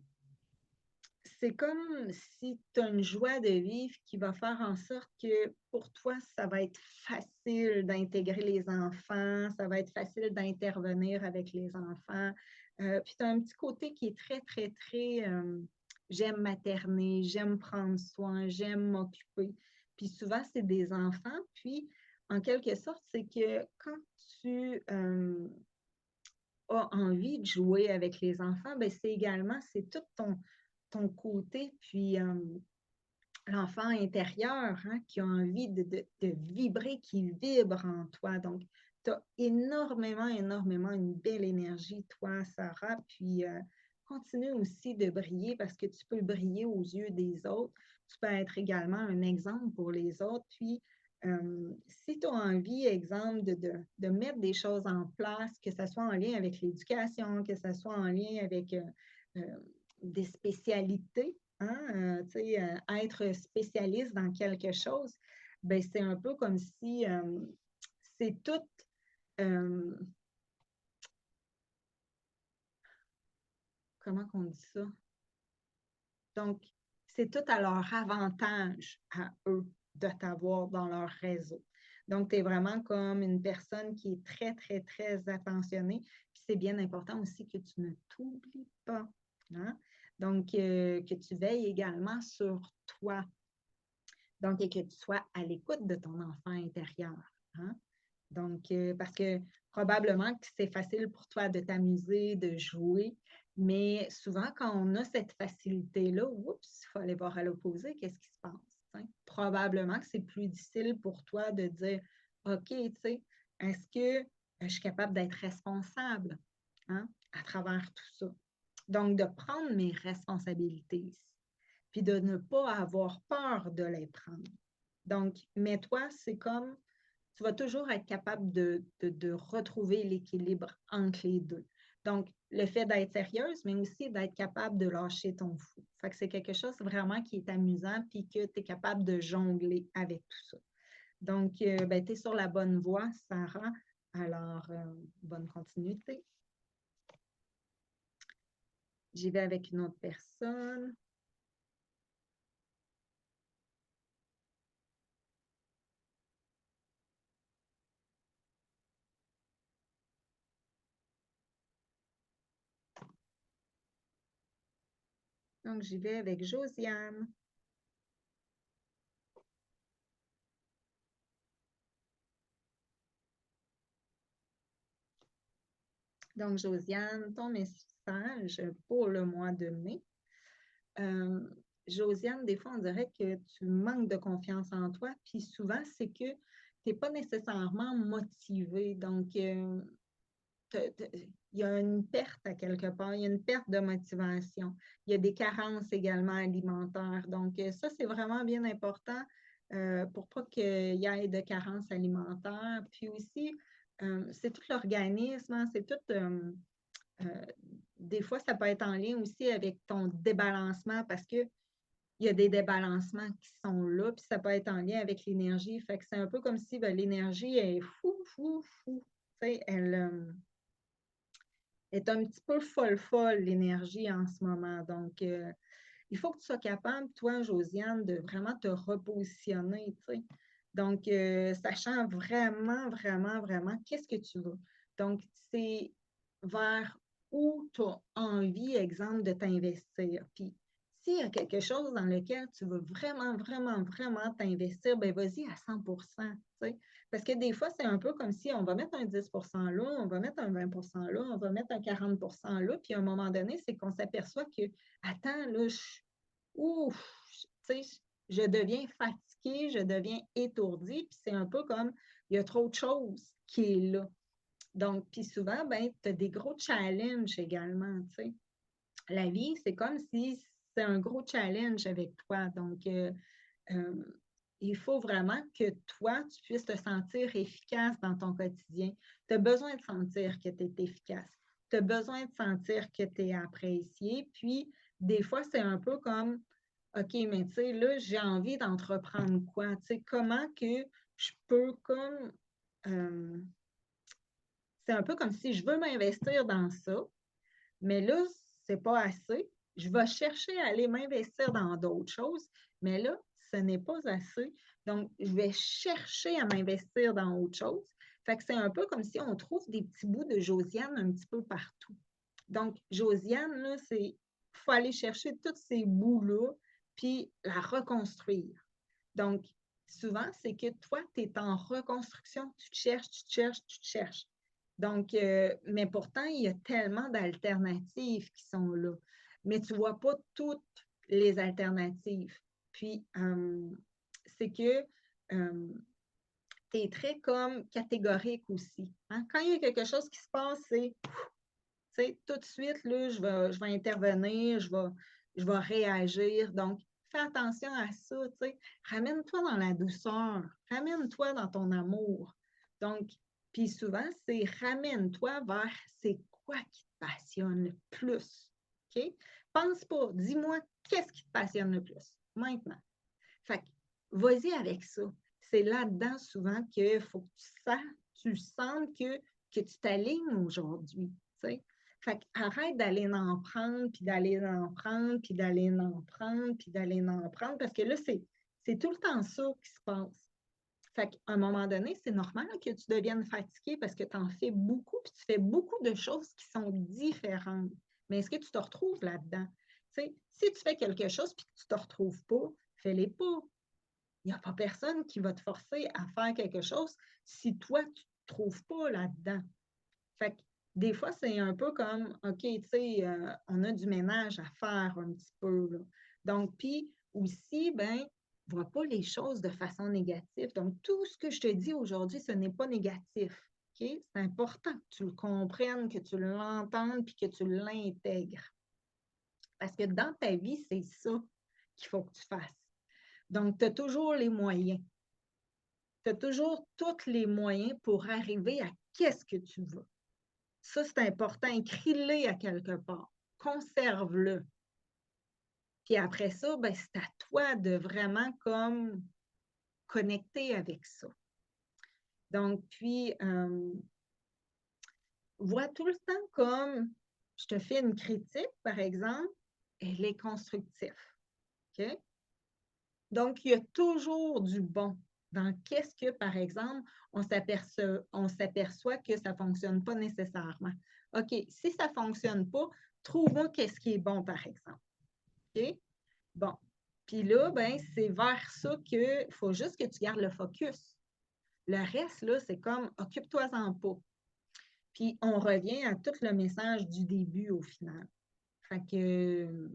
c'est comme si tu as une joie de vivre qui va faire en sorte que pour toi, ça va être facile d'intégrer les enfants, ça va être facile d'intervenir avec les enfants. Puis tu as un petit côté qui est très, très, très j'aime materner, j'aime prendre soin, j'aime m'occuper. Puis souvent, c'est des enfants. Puis, en quelque sorte, c'est que quand tu as envie de jouer avec les enfants, ben c'est également, c'est tout ton côté, puis l'enfant intérieur qui a envie de vibrer, qui vibre en toi. Donc, tu as énormément, énormément une belle énergie, toi, Sarah, puis continue aussi de briller parce que tu peux briller aux yeux des autres. Tu peux être également un exemple pour les autres. Puis, si tu as envie, exemple, de mettre des choses en place, que ce soit en lien avec l'éducation, que ce soit en lien avec euh, des spécialités, hein, être spécialiste dans quelque chose, ben, c'est un peu comme si c'est tout, euh, comment on dit ça? Donc, c'est tout à leur avantage à eux de t'avoir dans leur réseau. Donc, tu es vraiment comme une personne qui est très, très, très attentionnée. Puis c'est bien important aussi que tu ne t'oublies pas. Hein? Donc, que tu veilles également sur toi. Donc, et que tu sois à l'écoute de ton enfant intérieur. Hein? Donc, parce que probablement que c'est facile pour toi de t'amuser, de jouer, mais souvent, quand on a cette facilité-là, oups, il faut aller voir à l'opposé, qu'est-ce qui se passe? T'sais? Probablement que c'est plus difficile pour toi de dire, OK, tu sais, est-ce que je suis capable d'être responsable hein, à travers tout ça? Donc, de prendre mes responsabilités ici, puis de ne pas avoir peur de les prendre. Donc, mais toi, c'est comme tu vas toujours être capable de retrouver l'équilibre entre les deux. Donc, le fait d'être sérieuse, mais aussi d'être capable de lâcher ton fou. Fait que c'est quelque chose vraiment qui est amusant puis que tu es capable de jongler avec tout ça. Donc, ben, tu es sur la bonne voie, Sarah. Alors, bonne continuité. J'y vais avec une autre personne. Donc, j'y vais avec Josiane. Donc, Josiane, ton message pour le mois de mai. Josiane, des fois, on dirait que tu manques de confiance en toi, puis souvent, c'est que tu n'es pas nécessairement motivé. Donc, il y a une perte à quelque part, il y a une perte de motivation. Il y a des carences également alimentaires. Donc, ça, c'est vraiment bien important pour pas qu'il y ait de carences alimentaires. Puis aussi, c'est tout l'organisme, hein, c'est tout euh, des fois, ça peut être en lien aussi avec ton débalancement parce qu'il y a des débalancements qui sont là, puis ça peut être en lien avec l'énergie. Fait que c'est un peu comme si ben, l'énergie est fou, fou, fou. Tu sais, est un petit peu folle, l'énergie en ce moment. Donc, il faut que tu sois capable, toi, Josiane, de vraiment te repositionner, tu sais. Donc, sachant vraiment, qu'est-ce que tu veux. Donc, c'est vers où tu as envie, exemple, de t'investir. Puis, s'il y a quelque chose dans lequel tu veux vraiment t'investir, ben vas-y à 100 tu sais. Parce que des fois, c'est un peu comme si on va mettre un 10 là, on va mettre un 20 là, on va mettre un 40 là, puis à un moment donné, c'est qu'on s'aperçoit que, attends, là, ouf, tu sais, je deviens fatiguée, je deviens étourdie, puis c'est un peu comme, il y a trop de choses qui est là. Donc, puis souvent, ben, tu as des gros challenges également, tu sais. La vie, c'est comme si c'est un gros challenge avec toi. Donc, il faut vraiment que toi, tu puisses te sentir efficace dans ton quotidien. Tu as besoin de sentir que tu es efficace. Tu as besoin de sentir que tu es apprécié. Puis, des fois, c'est un peu comme, OK, mais tu sais, là, j'ai envie d'entreprendre quoi? Tu sais, comment que je peux comme... euh, c'est un peu comme si je veux m'investir dans ça, mais là, c'est pas assez. Je vais chercher à aller m'investir dans d'autres choses, mais là, ce n'est pas assez. Donc, je vais chercher à m'investir dans autre chose. Fait que c'est un peu comme si on trouve des petits bouts de Josiane un petit peu partout. Donc, Josiane, là, c'est, il faut aller chercher tous ces bouts-là, puis la reconstruire. Donc, souvent, c'est que toi, tu es en reconstruction, tu te cherches, tu te cherches, tu te cherches. Donc, mais pourtant, il y a tellement d'alternatives qui sont là. Mais tu ne vois pas toutes les alternatives. Puis, c'est que tu es très comme catégorique aussi. Hein? Quand il y a quelque chose qui se passe, c'est tout de suite, là, je vais intervenir, je vais réagir. Donc, fais attention à ça. Ramène-toi dans la douceur, ramène-toi dans ton amour. Donc, puis souvent, c'est ramène-toi vers c'est quoi qui te passionne le plus. OK? Pense pas, dis-moi qu'est-ce qui te passionne le plus maintenant. Fait que, vas-y avec ça. C'est là-dedans souvent qu'il faut que tu sentes que tu t'alignes aujourd'hui. Fait qu'arrête d'aller en prendre, puis d'aller en prendre, puis d'aller en prendre, puis d'aller en prendre, parce que là, c'est tout le temps ça qui se passe. Fait qu'à un moment donné, c'est normal que tu deviennes fatigué parce que tu en fais beaucoup, puis tu fais beaucoup de choses qui sont différentes. Mais est-ce que tu te retrouves là-dedans? T'sais, si tu fais quelque chose puis que tu ne te retrouves pas, fais-les pas. Il n'y a pas personne qui va te forcer à faire quelque chose si toi, tu ne te trouves pas là-dedans. Fait que des fois, c'est un peu comme, OK, tu sais, on a du ménage à faire un petit peu. Là. Donc, puis aussi, ben, vois pas les choses de façon négative. Donc, tout ce que je te dis aujourd'hui, ce n'est pas négatif. OK? C'est important que tu le comprennes, que tu l'entendes, puis que tu l'intègres. Parce que dans ta vie, c'est ça qu'il faut que tu fasses. Donc, tu as toujours les moyens. Tu as toujours tous les moyens pour arriver à qu'est-ce que tu veux. Ça, c'est important. Écris-le à quelque part. Conserve-le. Puis après ça, ben, c'est à toi de vraiment comme connecter avec ça. Donc, puis, vois tout le temps comme je te fais une critique, par exemple, elle est constructive. OK? Donc, il y a toujours du bon dans qu'est-ce que, par exemple, on s'aperçoit que ça ne fonctionne pas nécessairement. OK, si ça ne fonctionne pas, trouve-moi qu'est-ce qui est bon, par exemple. OK? Bon. Puis là, ben, c'est vers ça qu'il faut juste que tu gardes le focus. Le reste, là, c'est comme occupe-toi-en pas. Puis on revient à tout le message du début au final. Fait que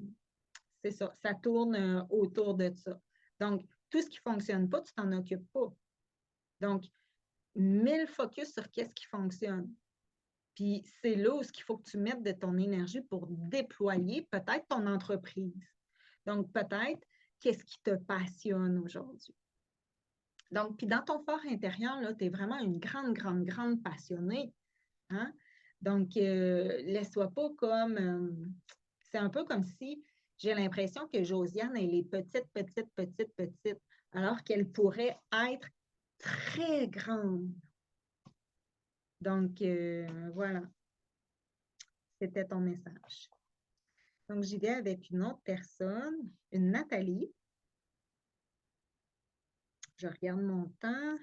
c'est ça, ça tourne autour de ça. Donc, tout ce qui ne fonctionne pas, tu t'en occupes pas. Donc, mets le focus sur qu'est-ce qui fonctionne. Puis c'est là où il faut que tu mettes de ton énergie pour déployer peut-être ton entreprise. Donc, peut-être qu'est-ce qui te passionne aujourd'hui. Donc, puis dans ton fort intérieur, tu es vraiment une grande passionnée. Hein? Donc, laisse-toi pas comme... c'est un peu comme si j'ai l'impression que Josiane, elle est petite, alors qu'elle pourrait être très grande. Donc, voilà. c'était ton message. Donc, j'y vais avec une autre personne, une Nathalie. Je regarde mon temps.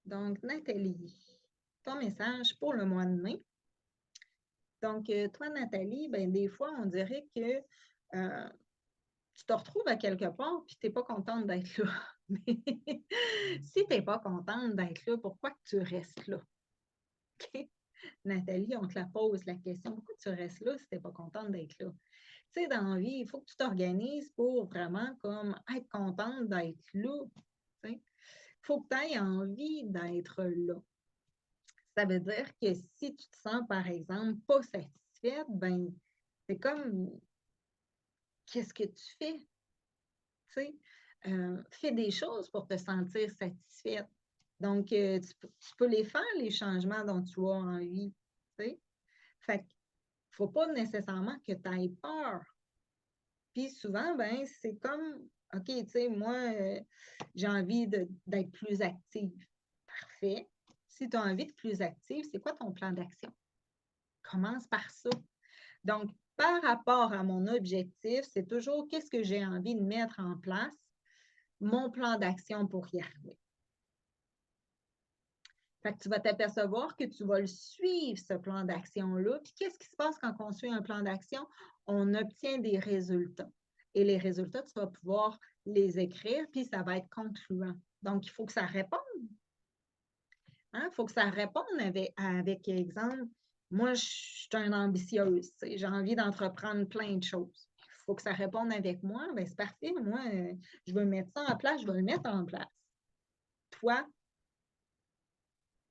Donc, Nathalie, ton message pour le mois de mai. Donc, toi, Nathalie, ben, des fois, on dirait que tu te retrouves à quelque part puis tu n'es pas contente d'être là. Mais si tu n'es pas contente d'être là, pourquoi que tu restes là? OK? Nathalie, on te la pose la question, pourquoi tu restes là si tu n'es pas contente d'être là? Tu sais, dans la vie, il faut que tu t'organises pour vraiment comme être contente d'être là. Il faut que tu aies envie d'être là. Ça veut dire que si tu te sens, par exemple, pas satisfaite, ben c'est comme qu'est-ce que tu fais? Tu sais, fais des choses pour te sentir satisfaite. Donc, tu peux les faire, les changements dont tu as envie. Tu sais? Fait qu'il ne faut pas nécessairement que tu aies peur. Puis souvent, ben, c'est comme, OK, tu sais, moi, j'ai envie d'être plus active. Parfait. Si tu as envie d'être plus active, c'est quoi ton plan d'action? Commence par ça. Donc, par rapport à mon objectif, c'est toujours qu'est-ce que j'ai envie de mettre en place, mon plan d'action pour y arriver. Fait que tu vas t'apercevoir que tu vas le suivre, ce plan d'action-là. Puis qu'est-ce qui se passe quand on suit un plan d'action? On obtient des résultats. Et les résultats, tu vas pouvoir les écrire, puis ça va être concluant. Donc, il faut que ça réponde. Il faut que ça réponde avec exemple, moi, je suis une ambitieuse, j'ai envie d'entreprendre plein de choses. Il faut que ça réponde avec moi, bien, c'est parfait. Moi, je veux mettre ça en place, je vais le mettre en place. Toi,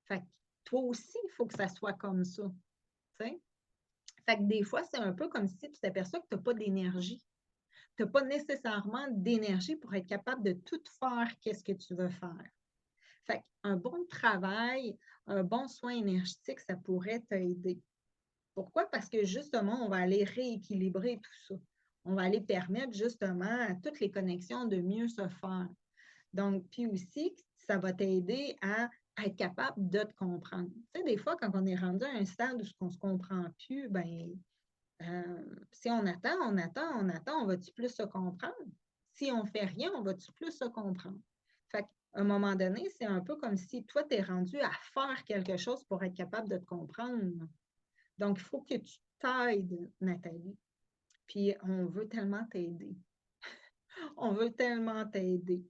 fait que toi aussi, il faut que ça soit comme ça. T'sais? Fait que des fois, c'est un peu comme si tu t'aperçois que tu n'as pas d'énergie. Tu n'as pas nécessairement d'énergie pour être capable de tout faire qu'est-ce que tu veux faire. Fait qu'un bon travail, un bon soin énergétique, ça pourrait t'aider. Pourquoi? Parce que justement, on va aller rééquilibrer tout ça. On va aller permettre justement à toutes les connexions de mieux se faire. Donc, puis aussi, ça va t'aider à être capable de te comprendre. Tu sais, des fois, quand on est rendu à un stade où on ne se comprend plus, ben, si on attend, on va-tu plus se comprendre? Si on ne fait rien, on va-tu plus se comprendre? Fait qu'à un moment donné, c'est un peu comme si toi, tu es rendu à faire quelque chose pour être capable de te comprendre. Donc, il faut que tu t'aides, Nathalie. Puis, on veut tellement t'aider. On veut tellement t'aider.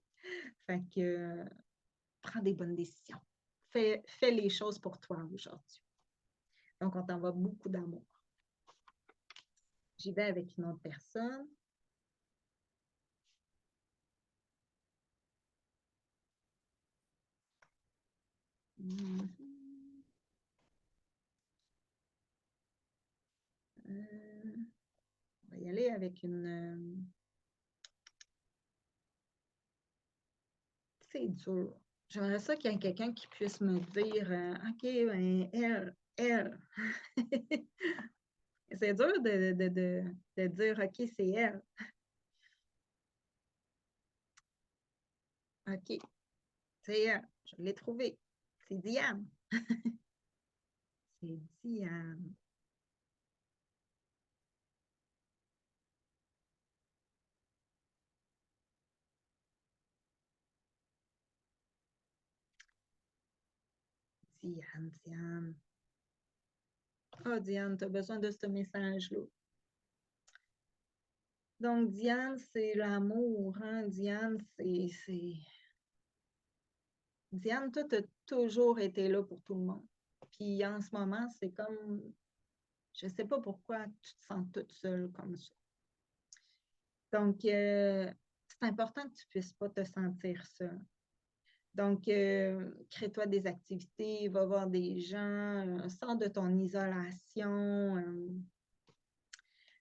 Fait que prends des bonnes décisions. Fais les choses pour toi aujourd'hui. Donc, on t'envoie beaucoup d'amour. J'y vais avec une autre personne. On va y aller avec une... C'est dur. J'aimerais ça qu'il y ait quelqu'un qui puisse me dire OK, ben, elle. C'est dur de dire OK, c'est elle. OK, c'est elle. Je l'ai trouvé. C'est Diane. C'est Diane. Diane. Oh, Diane, tu as besoin de ce message-là. Donc, Diane, c'est l'amour. Hein? Diane, Diane, toi, tu as toujours été là pour tout le monde. Puis en ce moment, c'est comme, je ne sais pas pourquoi tu te sens toute seule comme ça. Donc, c'est important que tu ne puisses pas te sentir seule. Donc, crée-toi des activités, va voir des gens, sors de ton isolation.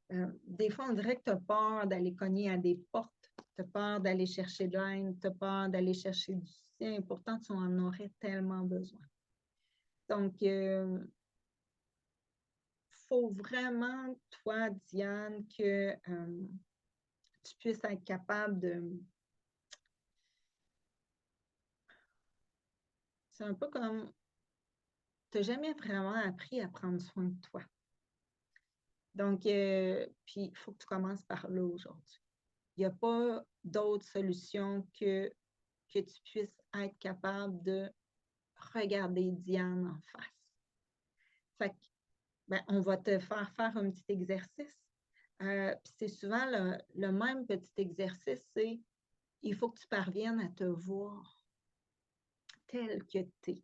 Des fois, on dirait que tu as peur d'aller cogner à des portes, tu as peur d'aller chercher de l'aide, tu as peur d'aller chercher du soutien, et pourtant, tu en aurais tellement besoin. Donc, il faut vraiment, toi, Diane, que tu puisses être capable C'est un peu comme tu n'as jamais vraiment appris à prendre soin de toi. Donc, puis il faut que tu commences par là aujourd'hui. Il n'y a pas d'autre solution que tu puisses être capable de regarder Diane en face. Fait que, ben, on va te faire faire un petit exercice. Puis c'est souvent le même petit exercice, c'est il faut que tu parviennes à te voir tel que tu es.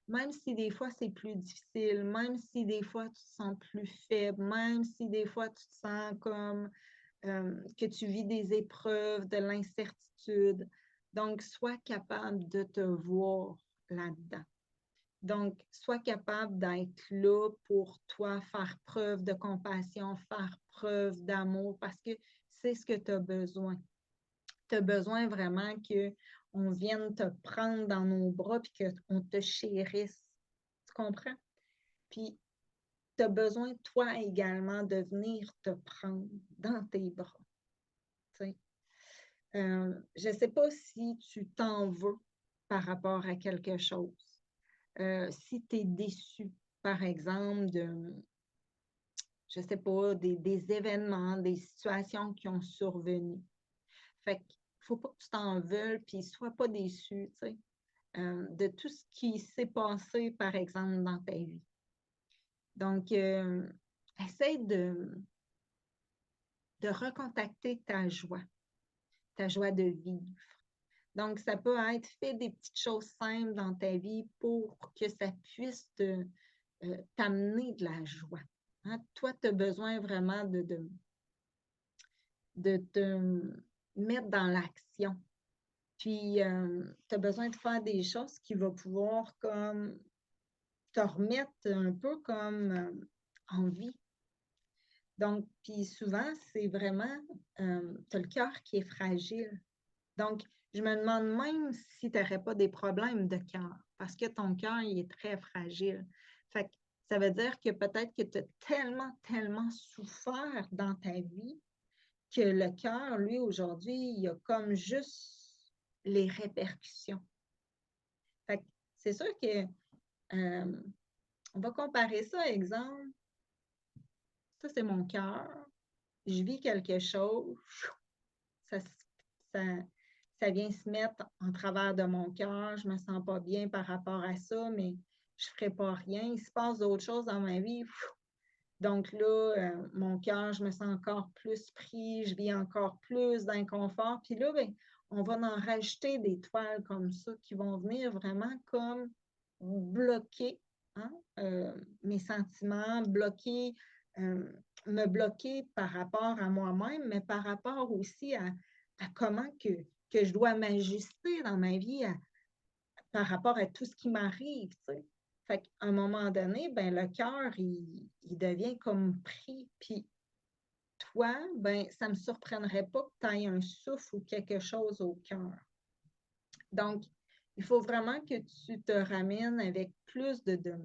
Même si des fois c'est plus difficile, même si des fois tu te sens plus faible, même si des fois tu te sens comme que tu vis des épreuves, de l'incertitude. Donc, sois capable de te voir là-dedans. Donc, sois capable d'être là pour toi, faire preuve de compassion, faire preuve d'amour, parce que c'est ce que tu as besoin. Tu as besoin vraiment qu'on vienne te prendre dans nos bras et qu'on te chérisse. Tu comprends? Puis, tu as besoin, toi également, de venir te prendre dans tes bras. Je ne sais pas si tu t'en veux par rapport à quelque chose. Si tu es déçu, par exemple, je ne sais pas, des événements, des situations qui ont survenu. Fait qu'il ne faut pas que tu t'en veuilles, puis ne sois pas déçu, tu sais, de tout ce qui s'est passé, par exemple, dans ta vie. Donc, essaie de recontacter ta joie de vivre. Donc, ça peut être fait des petites choses simples dans ta vie pour que ça puisse t'amener de la joie. Hein? Toi, tu as besoin vraiment de te mettre dans l'action. Puis, tu as besoin de faire des choses qui vont pouvoir comme te remettre un peu comme en vie. Donc, puis souvent, c'est vraiment, tu as le cœur qui est fragile. Donc, je me demande même si tu n'aurais pas des problèmes de cœur, parce que ton cœur, il est très fragile. Fait que ça veut dire que peut-être que tu as tellement, tellement souffert dans ta vie que le cœur, lui, aujourd'hui, il a comme juste les répercussions. Fait que c'est sûr que on va comparer ça, exemple, ça c'est mon cœur, je vis quelque chose, ça, ça, ça vient se mettre en travers de mon cœur, je me sens pas bien par rapport à ça, mais je ferai pas rien. Il se passe d'autres choses dans ma vie. Donc là, mon cœur, je me sens encore plus pris, je vis encore plus d'inconfort. Puis là, ben, on va en rajouter des toiles comme ça qui vont venir vraiment comme bloquer hein, mes sentiments, me bloquer par rapport à moi-même, mais par rapport aussi à comment que je dois m'ajuster dans ma vie par rapport à tout ce qui m'arrive, tu sais. Fait qu'à un moment donné, ben, le cœur, il devient comme pris. Puis toi, ben, ça ne me surprendrait pas que tu aies un souffle ou quelque chose au cœur. Donc, il faut vraiment que tu te ramènes avec plus de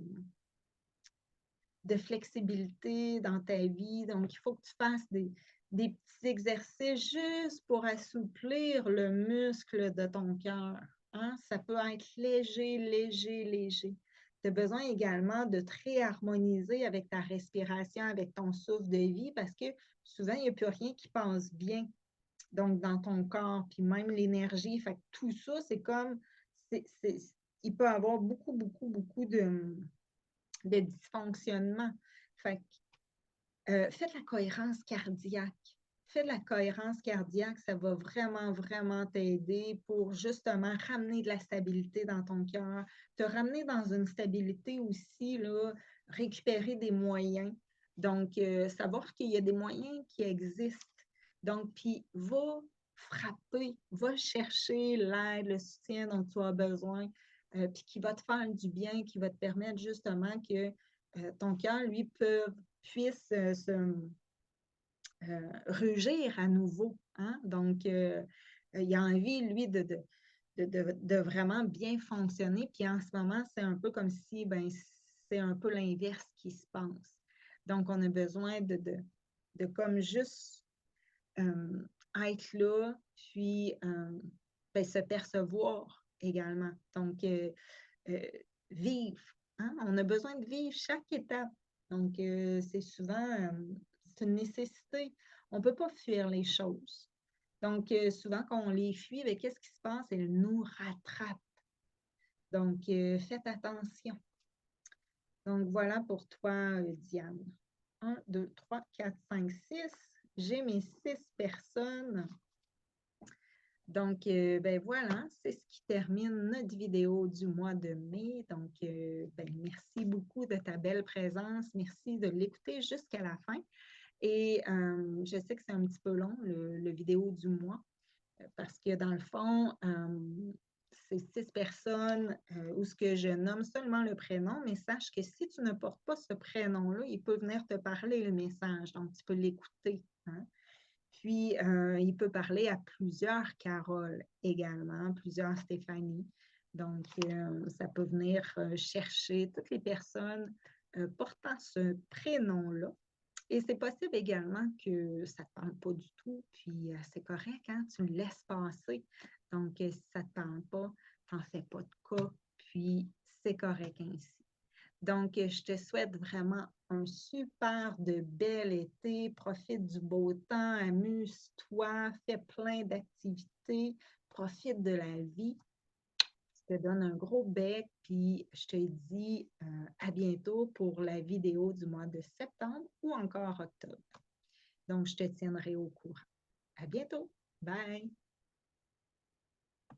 flexibilité dans ta vie. Donc, il faut que tu fasses des petits exercices juste pour assouplir le muscle de ton cœur. Hein? Ça peut être léger, léger, léger. Tu as besoin également de te réharmoniser avec ta respiration, avec ton souffle de vie, parce que souvent, il n'y a plus rien qui passe bien donc dans ton corps, puis même l'énergie. Fait que tout ça, c'est comme, il peut y avoir beaucoup, beaucoup, beaucoup de dysfonctionnement. Fait que, faites la cohérence cardiaque. Fais de la cohérence cardiaque, ça va vraiment, vraiment t'aider pour justement ramener de la stabilité dans ton cœur, te ramener dans une stabilité aussi, là, récupérer des moyens. Donc, savoir qu'il y a des moyens qui existent. Donc, puis va frapper, va chercher l'aide, le soutien dont tu as besoin, puis qui va te faire du bien, qui va te permettre justement que ton cœur, lui, puisse rugir à nouveau. Hein? Donc, il a envie, lui, de vraiment bien fonctionner. Puis en ce moment, c'est un peu comme si ben, c'est un peu l'inverse qui se passe. Donc, on a besoin de comme juste être là, puis ben, se percevoir également. Donc, vivre. Hein? On a besoin de vivre chaque étape. Donc, c'est souvent, c'est une nécessité. On ne peut pas fuir les choses. Donc, souvent, quand on les fuit, bien, qu'est-ce qui se passe? Elles nous rattrapent. Donc, faites attention. Donc, voilà pour toi, Diane. 1, 2, 3, 4, 5, 6. J'ai mes 6 personnes. Donc, ben voilà, c'est ce qui termine notre vidéo du mois de mai. Donc, ben, merci beaucoup de ta belle présence. Merci de l'écouter jusqu'à la fin. Et je sais que c'est un petit peu long, le vidéo du mois, parce que dans le fond, c'est 6 personnes où ce que je nomme seulement le prénom, mais sache que si tu ne portes pas ce prénom-là, il peut venir te parler le message, donc tu peux l'écouter. Hein? Puis, il peut parler à plusieurs Carole également, plusieurs Stéphanie. Donc, ça peut venir chercher toutes les personnes portant ce prénom-là. Et c'est possible également que ça ne te parle pas du tout, puis c'est correct, hein? Tu le laisses passer. Donc, si ça ne te parle pas, tu n'en fais pas de cas, puis c'est correct ainsi. Donc, je te souhaite vraiment un super de bel été. Profite du beau temps, amuse-toi, fais plein d'activités, profite de la vie. Je te donne un gros bec, puis je te dis à bientôt pour la vidéo du mois de septembre ou encore octobre. Donc, je te tiendrai au courant. À bientôt. Bye!